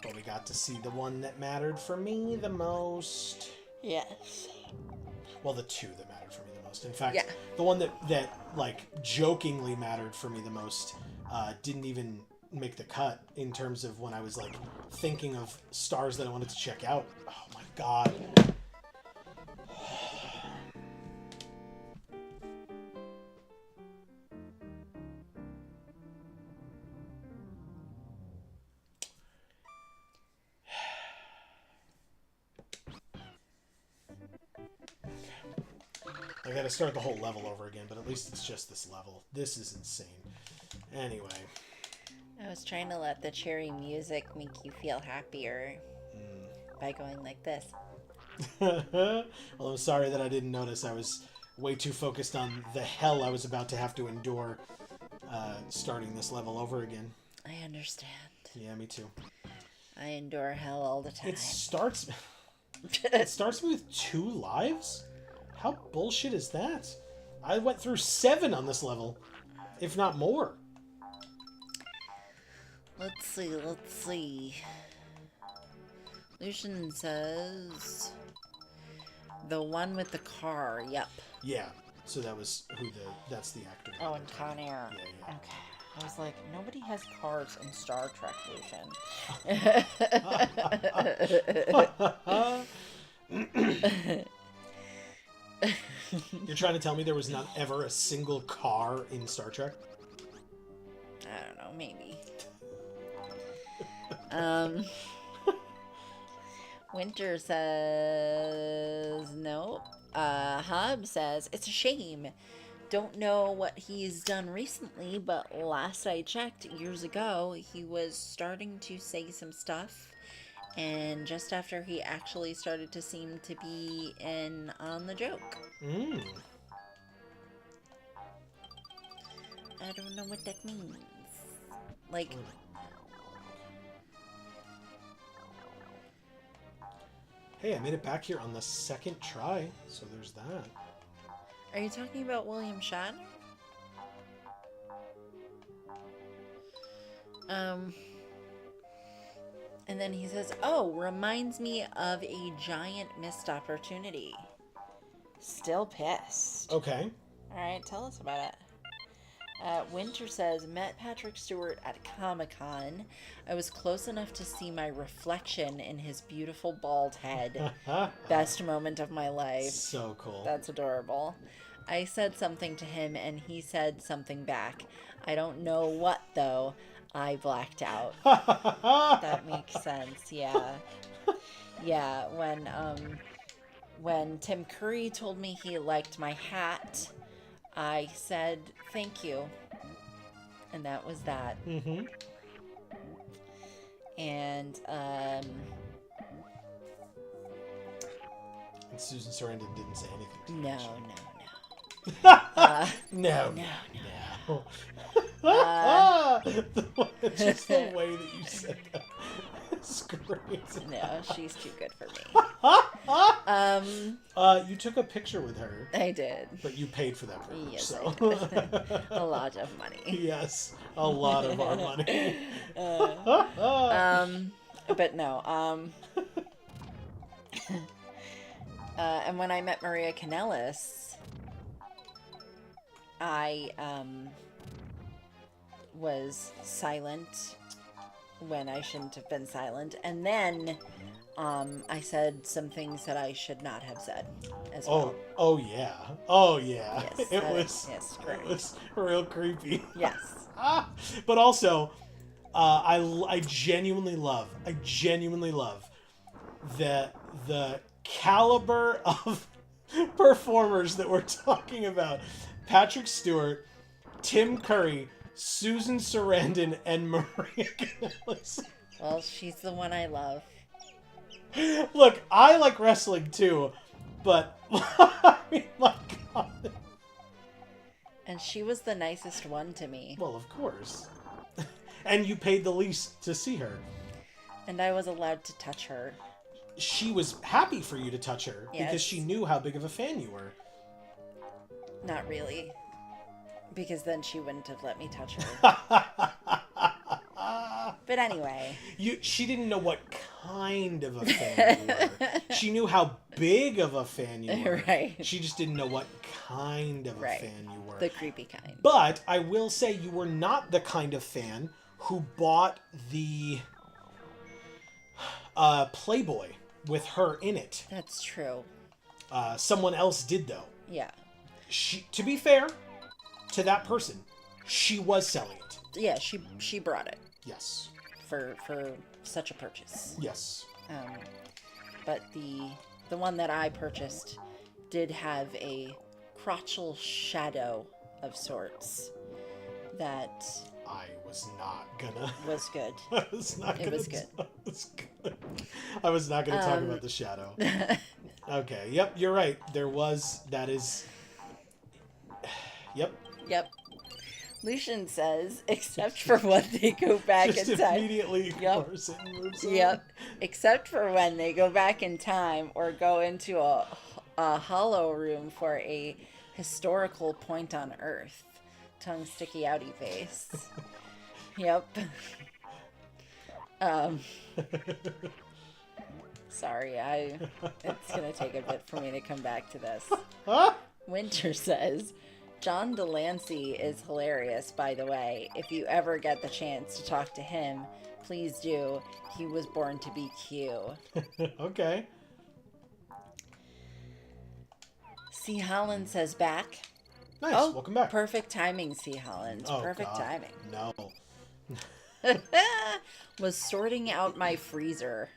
But we got to see the one that mattered for me the most. Yes. Well, the two that mattered for me the most. In fact, Yeah. the one that like jokingly mattered for me the most didn't even make the cut in terms of when I was like thinking of stars that I wanted to check out. Oh my god. I gotta start the whole level over again, but at least it's just this level. This is insane. Anyway. I was trying to let the cherry music make you feel happier by going like this. Well, I'm sorry that I didn't notice. I was way too focused on the hell I was about to have to endure starting this level over again. I understand. Yeah, me too. I endure hell all the time. It starts me with 2 lives? How bullshit is that? I went through 7 on this level, if not more. Let's see. Lucian says the one with the car. Yep. Yeah. So that's the actor. Oh, and Con Air. Yeah. Okay. I was like, nobody has cars in Star Trek, Lucian. You're trying to tell me there was not ever a single car in Star Trek? I don't know, maybe. Winter says no. Hub says it's a shame. Don't know what he's done recently, but last I checked years ago, he was starting to say some stuff. And just after he actually started to seem to be in on the joke. I don't know what that means. Like... Hey, I made it back here on the 2nd try, so there's that. Are you talking about William Shatner? And then he says, oh, reminds me of a giant missed opportunity. Still pissed. Okay. Alright, tell us about it. Winter says, met Patrick Stewart at Comic-Con. I was close enough to see my reflection in his beautiful bald head. Best moment of my life. So cool. That's adorable. I said something to him and he said something back. I don't know what, though. I blacked out. That makes sense, yeah. Yeah, when Tim Curry told me he liked my hat, I said thank you. And that was that. Mm-hmm. And And Susan Sarandon didn't say anything to no. No. Just the way that you said that. It's crazy. No, she's too good for me. You took a picture with her. I did. But you paid for that privilege, Yes, so. I did. A lot of money. Yes, a lot of our money. But no. And when I met Maria Kanellis, I was silent when I shouldn't have been silent, and then I said some things that I should not have said as well. Oh yeah. Yes, It was real creepy. Yes. But also, I genuinely love the caliber of performers that we're talking about. Patrick Stewart, Tim Curry, Susan Sarandon, and Maria Kanellis. Well, she's the one I love. Look, I like wrestling too, but I mean, my God. And she was the nicest one to me. Well, of course. And you paid the least to see her. And I was allowed to touch her. She was happy for you to touch her Yes. because she knew how big of a fan you were. Not really. Because then she wouldn't have let me touch her. But anyway. She didn't know what kind of a fan you were. She knew how big of a fan you were. Right. She just didn't know what kind of a fan you were. The creepy kind. But I will say you were not the kind of fan who bought the Playboy with her in it. That's true. Someone else did, though. Yeah. To be fair to that person, she was selling it. Yeah, she brought it. Yes. For such a purchase. Yes. But the one that I purchased did have a crotchal shadow of sorts that I was not gonna. Was good. I was not gonna. It was good. I was not gonna talk about the shadow. Okay. Yep. You're right. That is. Yep. Yep. Lucian says, except for when they go back Just in time. immediately Yep. ignores it and moves on. Yep. Except for when they go back in time or go into a hollow room for a historical point on Earth. Tongue sticky outy face. Yep. Sorry, it's gonna take a bit for me to come back to this. Huh? Winter says, John Delancey is hilarious, by the way. If you ever get the chance to talk to him, please do. He was born to be Q. Okay. C. Holland says back. Nice. Oh, Welcome back. Perfect timing, C. Holland. Oh, Perfect God. timing. No. Was sorting out my freezer.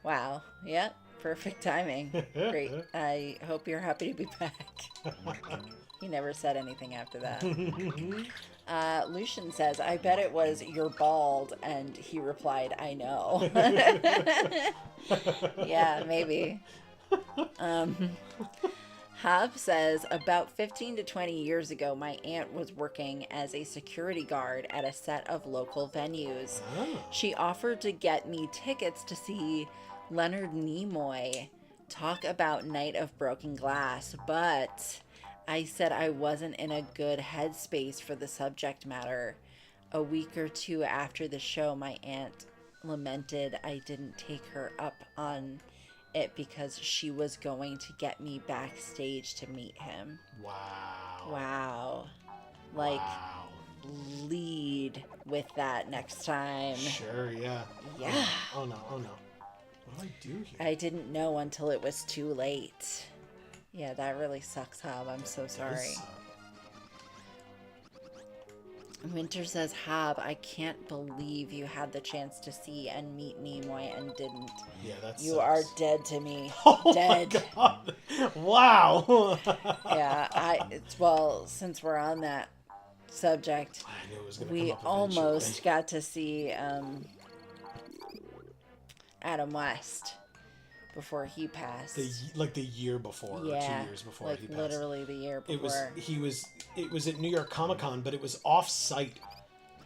Wow. Yep. Perfect timing. Great. I hope you're happy to be back. He never said anything after that. Lucian says, I bet it was you're bald. And he replied, I know. Yeah, maybe. Hab says, about 15 to 20 years ago, my aunt was working as a security guard at a set of local venues. Oh. She offered to get me tickets to see Leonard Nimoy talk about Night of Broken Glass, but I said I wasn't in a good headspace for the subject matter. A week or two after the show, my aunt lamented I didn't take her up on it because she was going to get me backstage to meet him. Wow. Wow. Like, Wow. lead with that next time. Sure, yeah. Yeah. Oh no, oh no. What do I do here? I didn't know until it was too late. Yeah, that really sucks, Hob. I'm so sorry. Winter says, Hob, I can't believe you had the chance to see and meet Nimoy and didn't. Yeah, that's. You are dead to me. Oh Dead. my God. Wow. Yeah, well, since we're on that subject, I knew it was gonna we come up almost eventually. got to see Adam West before he passed. The year before, or 2 years before like he passed. literally the year before. It was at New York Comic-Con, but it was off-site,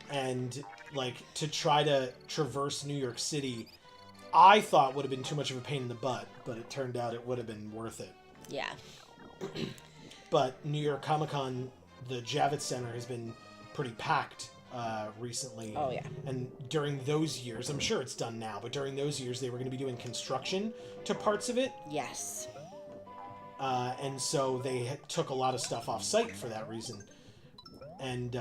and like to try to traverse New York City, I thought would have been too much of a pain in the butt, but it turned out it would have been worth it. Yeah. But New York Comic-Con, the Javits Center has been pretty packed recently. Oh, yeah. And during those years, I'm sure it's done now, but during those years they were going to be doing construction to parts of it. Yes. And so they took a lot of stuff off site for that reason. And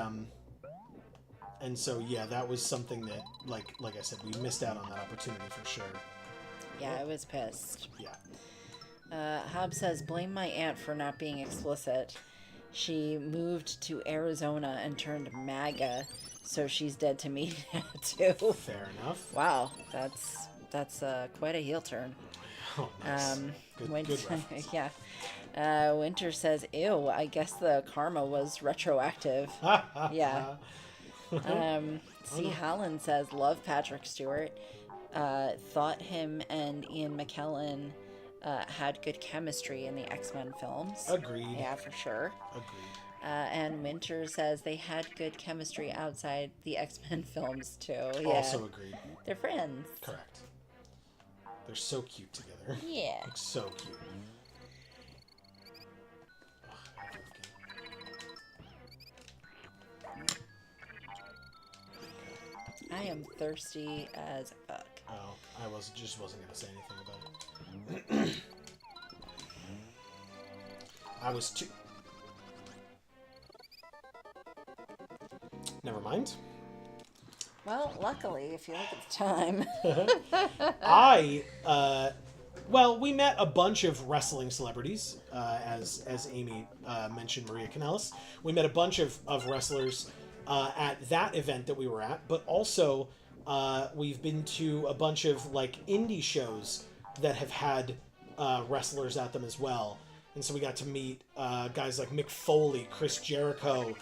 so, yeah, that was something that, like I said, we missed out on that opportunity for sure. Yeah, I was pissed. Yeah. Hob says, blame my aunt for not being explicit. She moved to Arizona and turned MAGA, so she's dead to me now, too. Fair enough. Wow, that's quite a heel turn. Oh, nice. Good reference. Yeah. Winter says, ew, I guess the karma was retroactive. Yeah. C. Holland says, love Patrick Stewart. Thought him and Ian McKellen had good chemistry in the X-Men films. Agreed. Yeah, for sure. Agreed. And Winter says they had good chemistry outside the X-Men films, too. Yeah. Also agreed. They're friends. Correct. They're so cute together. Yeah. Like, so cute. I am thirsty as fuck. Oh, I wasn't gonna say anything about it. I was too. Never mind. Well, luckily, if you look at the time. Well, we met a bunch of wrestling celebrities, as Amy mentioned, Maria Kanellis. We met a bunch of wrestlers at that event that we were at, but also we've been to a bunch of like indie shows that have had wrestlers at them as well. And so we got to meet guys like Mick Foley, Chris Jericho,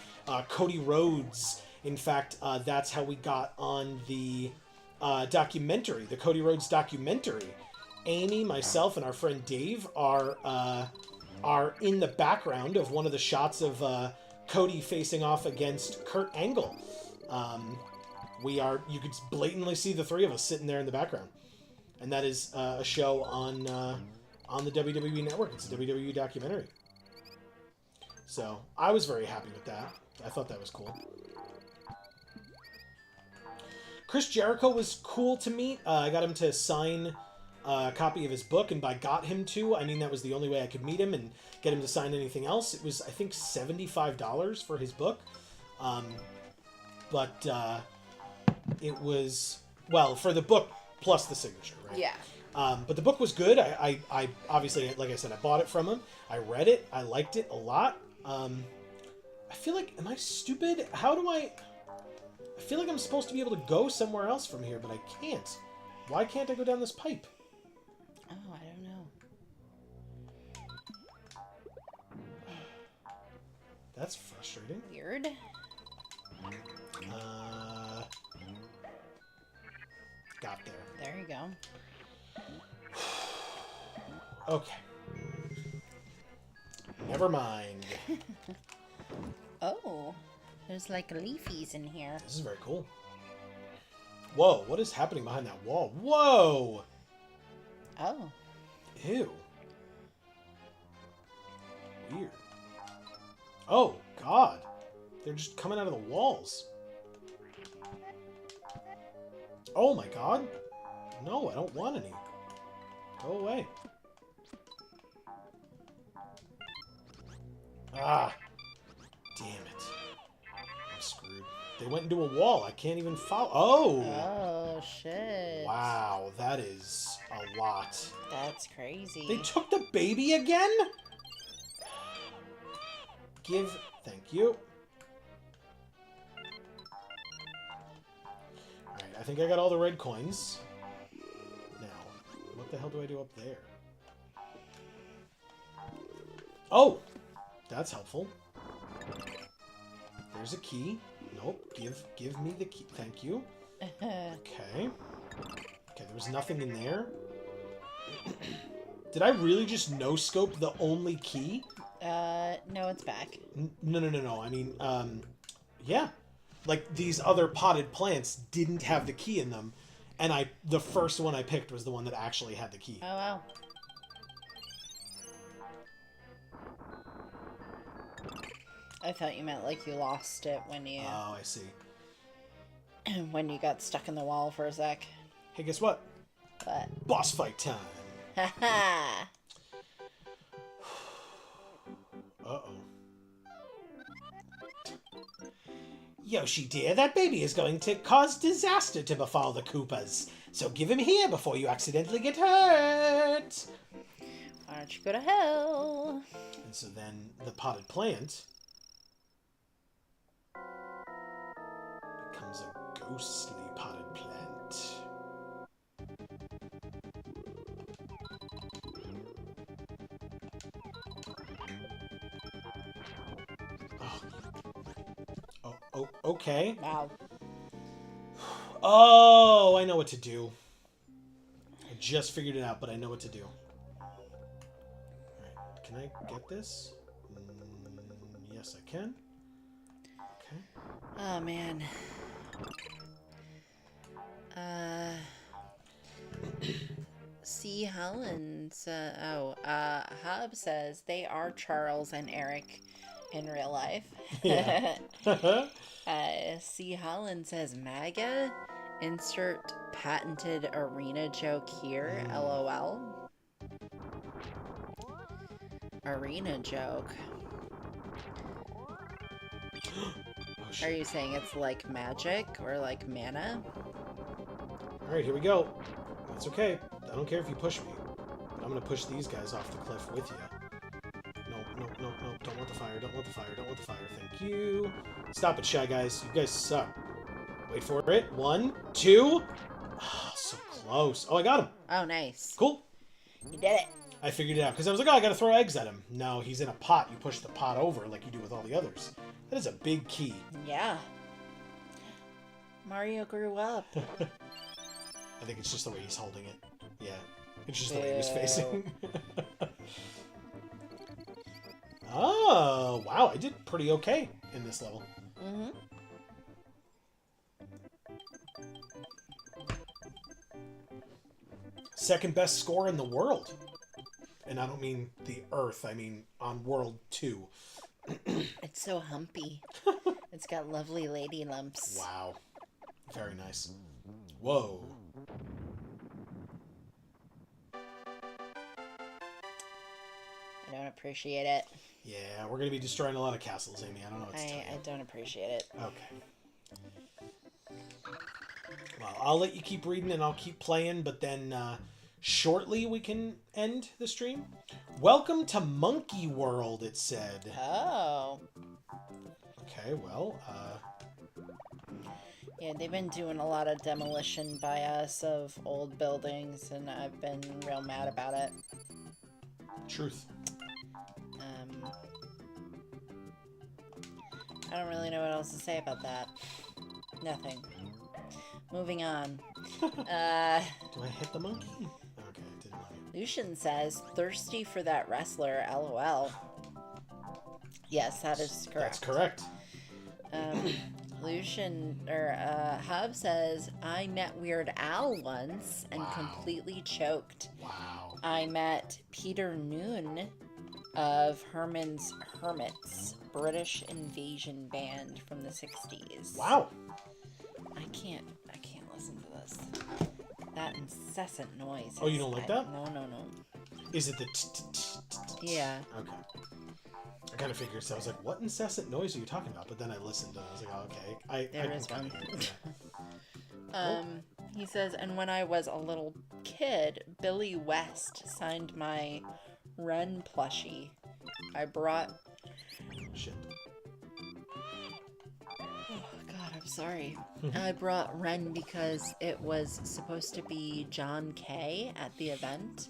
Cody Rhodes. In fact, that's how we got on the documentary, the Cody Rhodes documentary. Amy, myself, and our friend Dave are in the background of one of the shots of Cody facing off against Kurt Angle. You could blatantly see the three of us sitting there in the background. And that is a show on the WWE Network. It's a WWE documentary. So I was very happy with that. I thought that was cool. Chris Jericho was cool to meet. I got him to sign a copy of his book, and by got him to, I mean that was the only way I could meet him and get him to sign anything else. It was, I think, $75 for his book. But it was, well, for the book plus the signature, right? Yeah. But the book was good. I obviously, like I said, I bought it from him. I read it. I liked it a lot. I feel like, am I stupid? I feel like I'm supposed to be able to go somewhere else from here, but I can't. Why can't I go down this pipe? Oh, I don't know. That's frustrating. Weird. Got there. There you go. Okay. Never mind. Oh, there's like leafies in here. This is very cool. Whoa, what is happening behind that wall? Whoa! Oh. Ew. Weird. Oh, God. They're just coming out of the walls. Oh, my God. No, I don't want any. Go away. Ah. Damn it. I'm screwed. They went into a wall. I can't even follow. Oh! Oh, shit. Wow, that is a lot. That's crazy. They took the baby again? Thank you. Alright, I think I got all the red coins. Now, what the hell do I do up there? Oh! That's helpful. There's a key. Nope. Give me the key. Thank you. Okay. Okay, there was nothing in there. Did I really just no-scope the only key? No, it's back. No. I mean, yeah. Like, these other potted plants didn't have the key in them, and the first one I picked was the one that actually had the key. Oh, wow. I thought you meant like you lost it when you... Oh, I see. when you got stuck in the wall for a sec. Hey, guess what? But... Boss fight time. Haha! Uh-oh. Yoshi dear, that baby is going to cause disaster to befall the Koopas. So give him here before you accidentally get hurt. Why don't you go to hell? And so then the potted plant becomes a ghostly potted plant. Oh, okay. Wow. Oh, I know what to do. I just figured it out, but I know what to do. Alright, can I get this? Yes, I can. Okay. Oh, man. C. Hollins, Hub says they are Charles and Eric in real life. Yeah. C. Hollins says MAGA, insert patented arena joke here, LOL. Arena joke. Oh, shit. Are you saying it's like magic or like mana? Alright, here we go. That's okay. I don't care if you push me. But I'm gonna push these guys off the cliff with you. No. Don't want the fire. Don't want the fire. Don't want the fire. Thank you. Stop it, Shy Guys. You guys suck. Wait for it. 1, 2. Oh, so close. Oh, I got him. Oh, nice. Cool. You did it. I figured it out. Because I was like, oh, I gotta throw eggs at him. No, he's in a pot. You push the pot over like you do with all the others. That is a big key. Yeah. Mario grew up. I think it's just the way he's holding it. Yeah. It's just the way he was facing. Oh, wow. I did pretty okay in this level. Mm-hmm. Second best score in the world. And I don't mean the Earth. I mean on World 2. It's so humpy. It's got lovely lady lumps. Wow. Very nice. Whoa. I don't appreciate it. Yeah, we're going to be destroying a lot of castles, Amy. I don't know what to tell you. I don't appreciate it. Okay. Well, I'll let you keep reading and I'll keep playing, but then shortly we can end the stream. Welcome to Monkey World, it said. Oh. Okay, well, Yeah, they've been doing a lot of demolition by us of old buildings, and I've been real mad about it. truth. I don't really know what else to say about that. Nothing. Moving on. Do I hit the monkey? Okay, I didn't let me. Lucian says, thirsty for that wrestler, lol. Yes, that is correct. That's correct. Lucian, or Hub says, I met Weird Al once and Wow. completely choked. Wow. I met Peter Noon of Herman's Hermits, British invasion band from the 60s. Wow. I can't listen to this. That incessant noise. Oh, you don't like that? No. Is it the Yeah. Okay. I kind of figured, so I was like, what incessant noise are you talking about? But then I listened and I was like, oh, okay. There I is can one. kinda hear it, yeah. He says, and when I was a little kid, Billy West signed my Ren plushie. I brought... Shit. Oh, God, I'm sorry. I brought Ren because it was supposed to be John Kay at the event,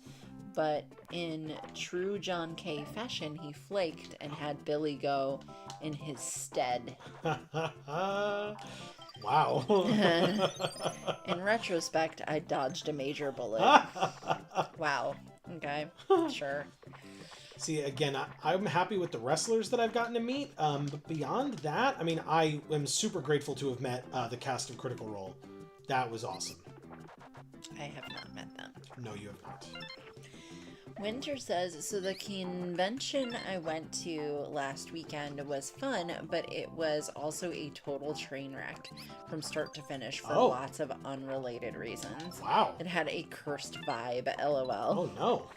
but in true John Kay fashion, he flaked and had Billy go in his stead. Wow. In retrospect, I dodged a major bullet. Wow. Okay. Sure. See, again, I'm happy with the wrestlers that I've gotten to meet. But beyond that, I mean, I am super grateful to have met the cast of Critical Role. That was awesome. I have not met them. No, you have not. Winter says, so the convention I went to last weekend was fun, but it was also a total train wreck from start to finish for lots of unrelated reasons. Wow. It had a cursed vibe, lol. Oh, no.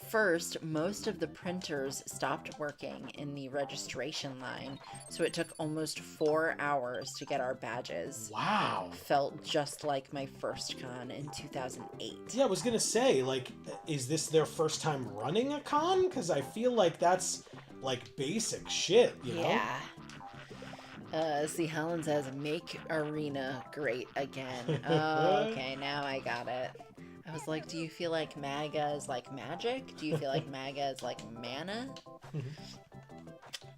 First, most of the printers stopped working in the registration line, so it took almost 4 hours to get our badges. Wow. Felt just like my first con in 2008. Yeah, I was going to say, like, is this their first time running a con? Because I feel like that's, like, basic shit, you know? Yeah. See, Helen says, make Arena great again. Oh, okay, now I got it. I was like, do you feel like MAGA is like magic? Do you feel like MAGA is like mana?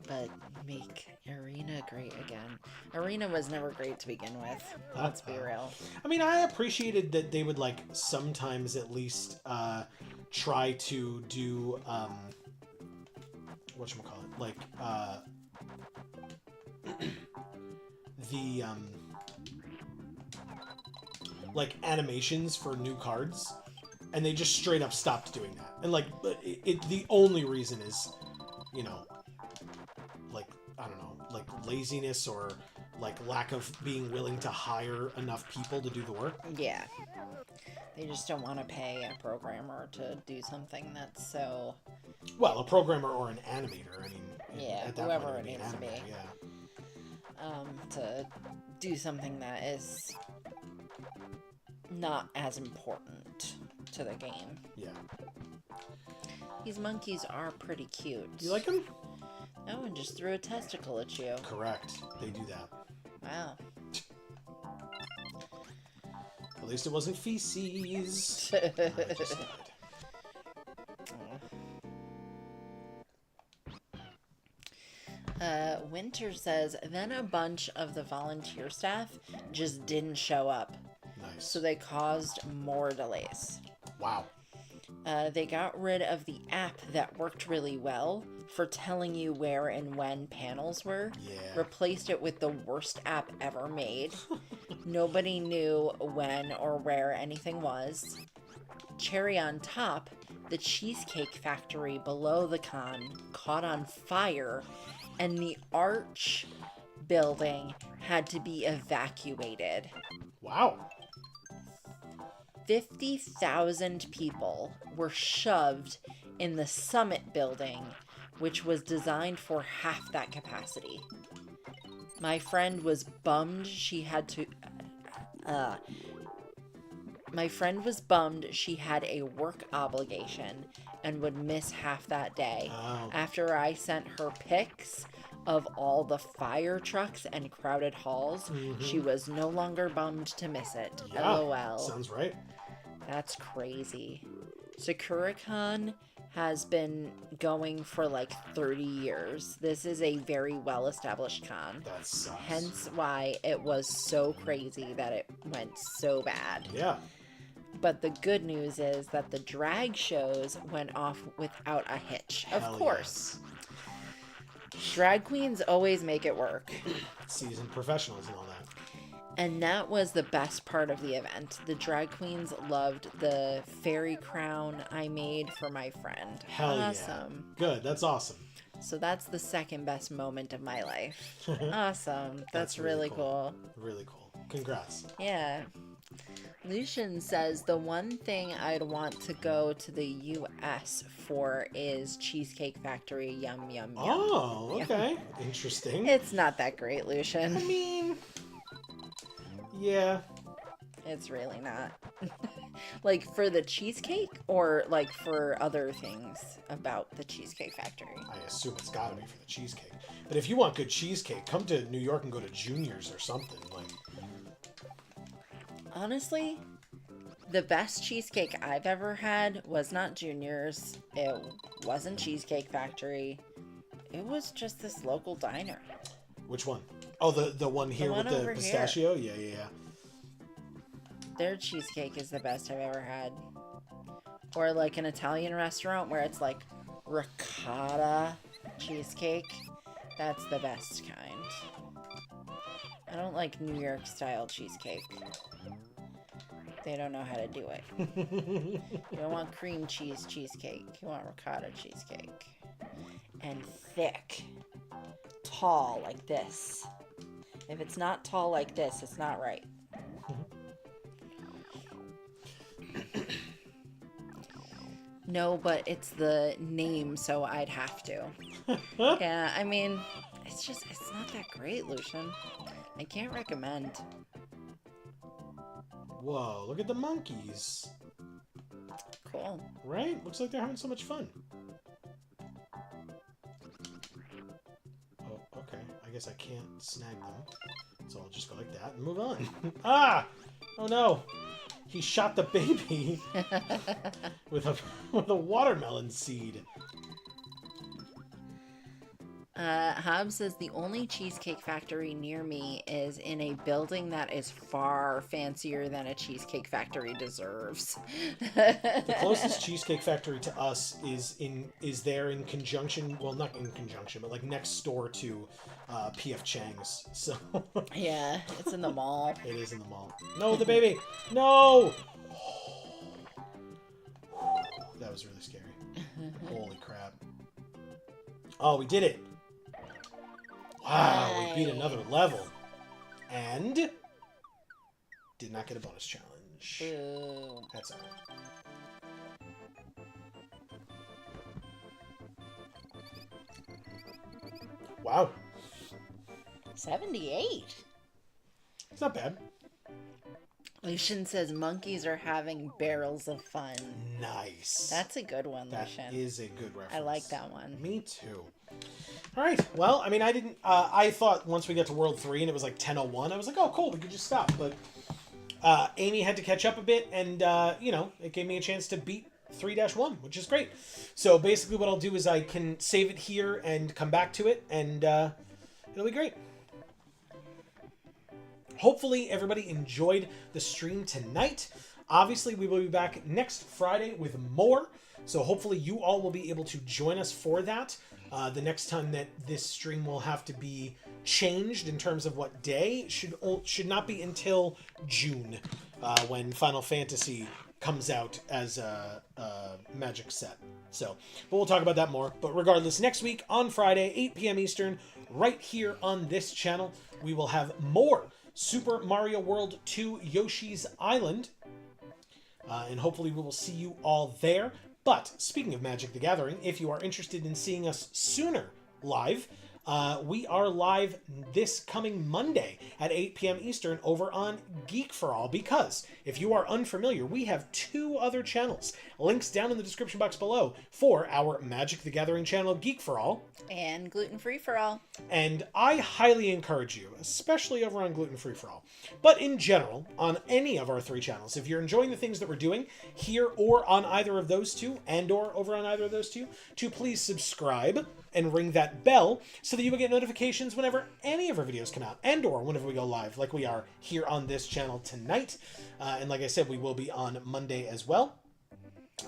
But make Arena great again. Arena was never great to begin with. Let's be real. I mean, I appreciated that they would, like, sometimes at least try to do, whatchamacallit, like, the, like, animations for new cards, and they just straight up stopped doing that. And, like, the only reason is, you know, like, I don't know, like, laziness or, like, lack of being willing to hire enough people to do the work. Yeah. They just don't want to pay a programmer to do something that's so... Well, a programmer or an animator, I mean... Yeah, at that whoever point, it needs to be. Yeah. To do something that is not as important to the game. Yeah. These monkeys are pretty cute. Do you like them? No one just threw a testicle at you. Correct. They do that. Wow. At least it wasn't feces. I just lied. Winter says, then a bunch of the volunteer staff just didn't show up. Nice. So they caused more delays. Wow. They got rid of the app that worked really well for telling you where and when panels were. Yeah. Replaced it with the worst app ever made. Nobody knew when or where anything was. Cherry on top, the Cheesecake Factory below the con caught on fire, and the Arch building had to be evacuated. Wow. 50,000 people were shoved in the Summit building, which was designed for half that capacity. My friend was bummed she had a work obligation and would miss half that day. Oh. After I sent her pics of all the fire trucks and crowded halls, she was no longer bummed to miss it. Yeah, LOL. sounds right. That's crazy. SakuraCon has been going for like 30 years. This is a very well-established con. That sucks. Hence why it was so crazy that it went so bad. Yeah. But the good news is that the drag shows went off without a hitch. Of Hell course. Drag queens always make it work. Seasoned professionals and all that. And that was the best part of the event. The drag queens loved the fairy crown I made for my friend. Hell awesome. Yeah. Good. That's awesome. So that's the second best moment of my life. Awesome. That's really really cool. Really cool. Congrats. Yeah. Lucian says the one thing I'd want to go to the U.S. for is Cheesecake Factory. Yum, yum, yum. Oh, okay. Interesting. It's not that great, Lucian. I mean, yeah. It's really not. Like for the cheesecake or like for other things about the Cheesecake Factory? I assume it's gotta be for the cheesecake. But if you want good cheesecake, come to New York and go to Junior's or something. Like, honestly, the best cheesecake I've ever had was not Junior's. It wasn't Cheesecake Factory. It was just this local diner. which one? Oh, the one here one with the over pistachio? Yeah. Their cheesecake is the best I've ever had. Or like an Italian restaurant where it's like ricotta cheesecake. That's the best kind. I don't like New York style cheesecake. They don't know how to do it. You don't want cream cheese cheesecake. You want ricotta cheesecake. And thick. Tall like this. If it's not tall like this, it's not right. No, but it's the name, so I'd have to. Yeah, I mean, it's not that great, Lucian. I can't recommend. Whoa, look at the monkeys. Cool. Right? Looks like they're having so much fun. Oh, okay. I guess I can't snag them. So I'll just go like that and move on. Ah! Oh no! He shot the baby with a watermelon seed. Hobbs says the only Cheesecake Factory near me is in a building that is far fancier than a Cheesecake Factory deserves. The closest Cheesecake Factory to us is there in conjunction, well, not in conjunction, but like next door to P.F. Chang's. So Yeah, it's in the mall. it is in the mall. No, the baby! No! That was really scary. Holy crap. Oh, we did it! Wow, we beat another level. And did not get a bonus challenge. Boo. That's alright. Wow. 78. It's not bad. Lucian says monkeys are having barrels of fun. Nice. That's a good one, That Lucian. is a good reference. I like that one. Me too. All right. Well, I mean, I didn't. I thought once we got to World 3 and it was like 10:01, I was like, oh, cool, we could just stop. But Amy had to catch up a bit, and it gave me a chance to beat 3-1, which is great. So basically, what I'll do is I can save it here and come back to it, and It'll be great. Hopefully everybody enjoyed the stream tonight. Obviously, we will be back next Friday with more. So hopefully you all will be able to join us for that. The next time that this stream will have to be changed in terms of what day should not be until June, when Final Fantasy comes out as a Magic set. So, but we'll talk about that more. But regardless, next week on Friday, 8 p.m. Eastern, right here on this channel, we will have more Super Mario World 2 Yoshi's Island. And hopefully we will see you all there. But speaking of Magic the Gathering, if you are interested in seeing us sooner live, we are live this coming Monday at 8 p.m. Eastern over on Geek for All, because if you are unfamiliar, we have 2 other channels. Links down in the description box below for our Magic the Gathering channel, Geek for All. And Gluten Free for All. And I highly encourage you, especially over on Gluten Free for All, but in general, on any of our 3 channels, if you're enjoying the things that we're doing here or on either of those 2, and or over on either of those 2, to please subscribe and ring that bell so that you will get notifications whenever any of our videos come out, and or whenever we go live, like we are here on this channel tonight. And like I said, we will be on Monday as well.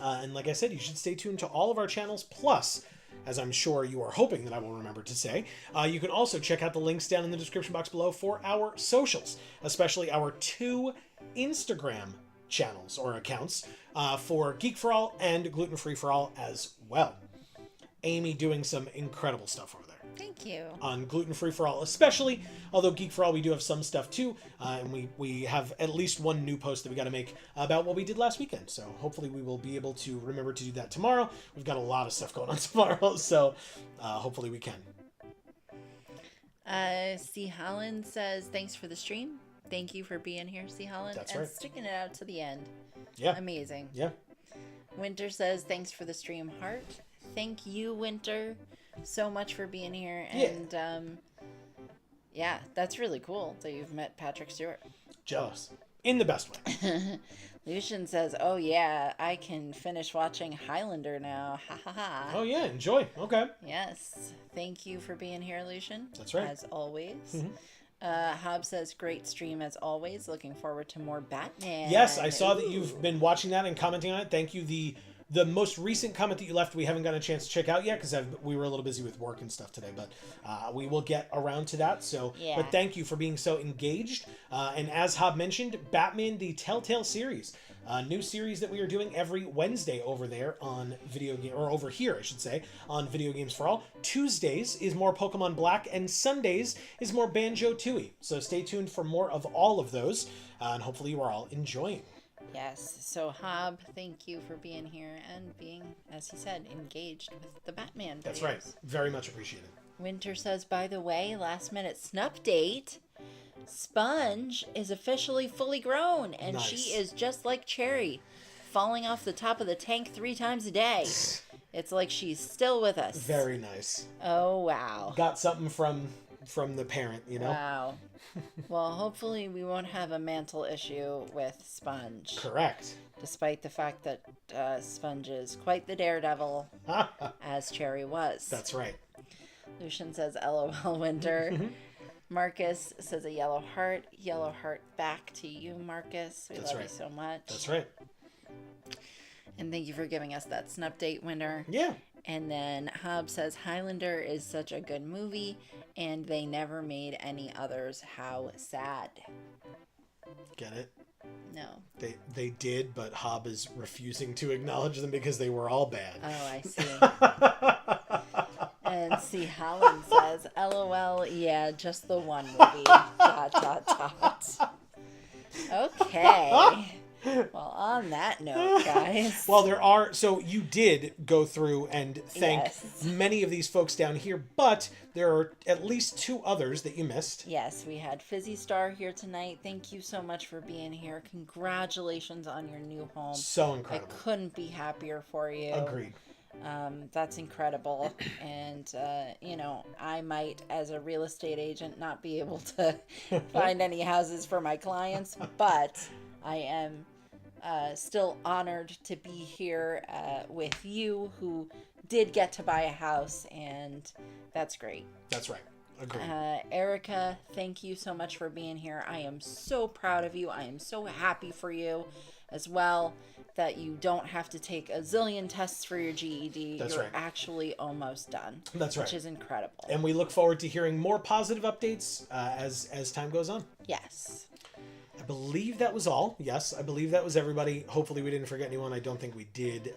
And like I said, you should stay tuned to all of our channels, plus, as I'm sure you are hoping that I will remember to say, you can also check out the links down in the description box below for our socials, especially our 2 Instagram channels or accounts for Geek for All and Gluten Free for All as well. Amy doing some incredible stuff over there. Thank you. On Gluten Free for All especially, although Geek for All we do have some stuff too, and we have at least one new post that we got to make about what we did last weekend, so hopefully we will be able to remember to do that tomorrow. We've got a lot of stuff going on tomorrow, so hopefully we can. C. Holland says, thanks for the stream. Thank you for being here, C. Holland. That's and right. Sticking it out to the end. Yeah. Amazing. Yeah. Winter says, thanks for the stream, heart. Thank you, Winter, so much for being here. And yeah, that's really cool that you've met Patrick Stewart. Jealous. In the best way. Lucian says, oh yeah, I can finish watching Highlander now. Ha ha ha. Oh yeah, enjoy. Okay. Yes. Thank you for being here, Lucian. That's right. As always. Mm-hmm. Hob says, great stream as always. Looking forward to more Batman. Yes, I saw that you've been watching that and commenting on it. Thank you. The most recent comment that you left, we haven't gotten a chance to check out yet because we were a little busy with work and stuff today, but we will get around to that. So, yeah. But thank you for being so engaged. And as Hob mentioned, Batman, the Telltale series, a new series that we are doing every Wednesday over there on over here, I should say, on Video Games for All. Tuesdays is more Pokemon Black, and Sundays is more Banjo-Tooie. So stay tuned for more of all of those, and hopefully you are all enjoying. Yes. So, Hob, thank you for being here and being, as he said, engaged with the Batman videos. That's right. Very much appreciated. Winter says, by the way, last minute snup date. Sponge is officially fully grown, and Nice. she is just like Cherry, falling off the top of the tank 3 times a day. It's like she's still with us. Very nice. Oh, wow. Got something from the parent, you know? Wow. Well, hopefully we won't have a mantle issue with Sponge. Correct. Despite the fact that Sponge is quite the daredevil, as Cherry was. That's right. Lucian says, LOL, Winter. Marcus says a yellow heart. Yellow heart back to you, Marcus. We That's love right. you so much. That's right. And thank you for giving us that snup date, Winter. Yeah. And then Hob says, Highlander is such a good movie, and they never made any others. How sad. Get it? No. They did, but Hob is refusing to acknowledge them because they were all bad. Oh, I see. And C. Holland says, LOL, yeah, just the one movie. ... Okay. Well, on that note, guys. Well, there are... So you did go through and thank Yes. many of these folks down here, but there are at least 2 others that you missed. Yes, we had Fizzy Star here tonight. Thank you so much for being here. Congratulations on your new home. So incredible. I couldn't be happier for you. Agreed. That's incredible. And, I might, as a real estate agent, not be able to find any houses for my clients, but I am still honored to be here with you who did get to buy a house, and that's great. That's right. Agreed. Erica, thank you so much for being here. I am so proud of you. I am so happy for you as well that you don't have to take a zillion tests for your GED. That's You're right. actually almost done. That's right. Which is incredible. And we look forward to hearing more positive updates as time goes on. Yes. I believe that was all. Yes, I believe that was everybody. Hopefully we didn't forget anyone. I don't think we did.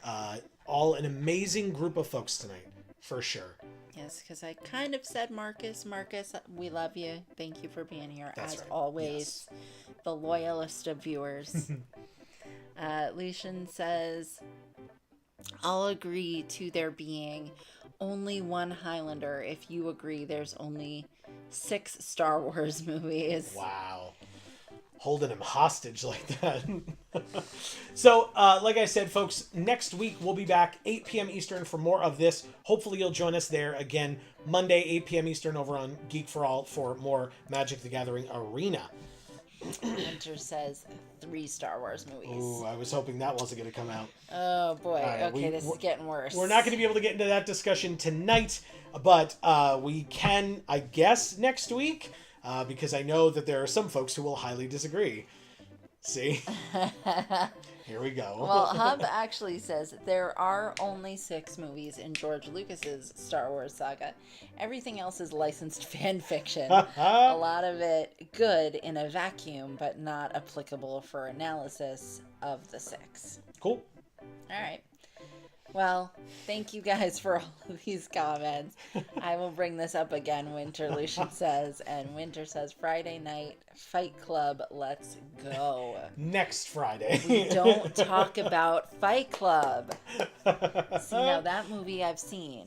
All an amazing group of folks tonight, for sure. Yes, because I kind of said Marcus. Marcus, we love you. Thank you for being here. That's as right. always, Yes. The loyalist of viewers. Lucian says, I'll agree to there being only one Highlander if you agree there's only 6 Star Wars movies. Wow. Holding him hostage like that. So, like I said, folks, next week we'll be back 8 p.m. Eastern for more of this. Hopefully you'll join us there again Monday, 8 p.m. Eastern over on Geek for All for more Magic the Gathering Arena. Winter says 3 Star Wars movies. Ooh, I was hoping that wasn't going to come out. Oh boy. Right, okay, this is getting worse. We're not going to be able to get into that discussion tonight, but we can, I guess, next week. Because I know that there are some folks who will highly disagree. See? Here we go. Well, Hub actually says there are only 6 movies in George Lucas's Star Wars saga. Everything else is licensed fan fiction. A lot of it good in a vacuum, but not applicable for analysis of the 6. Cool. All right. Well, thank you guys for all of these comments. I will bring this up again, Winter, Lucian says. And Winter says, Friday night, Fight Club, let's go. Next Friday. We don't talk about Fight Club. See, now that movie I've seen.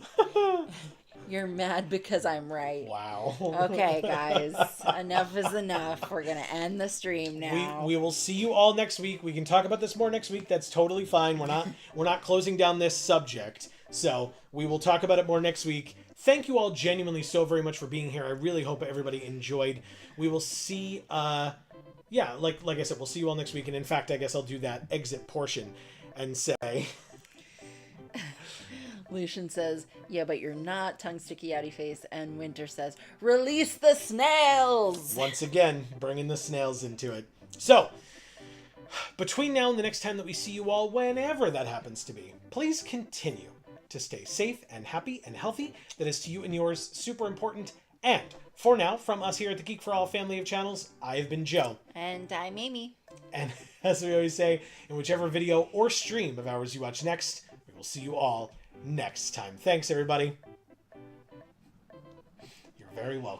You're mad because I'm right. Wow. Okay, guys. Enough is enough. We're going to end the stream now. We will see you all next week. We can talk about this more next week. That's totally fine. We're not closing down this subject. So we will talk about it more next week. Thank you all genuinely so very much for being here. I really hope everybody enjoyed. We will see, like I said, we'll see you all next week. And in fact, I guess I'll do that exit portion and say... Lucian says, yeah, but you're not tongue sticky outy face. And Winter says, release the snails! Once again, bringing the snails into it. So, between now and the next time that we see you all, whenever that happens to be, please continue to stay safe and happy and healthy. That is to you and yours super important. And for now, from us here at the Geek for All family of channels, I have been Joe. And I'm Amy. And as we always say, in whichever video or stream of ours you watch next, we will see you all next time. Thanks, everybody. You're very welcome.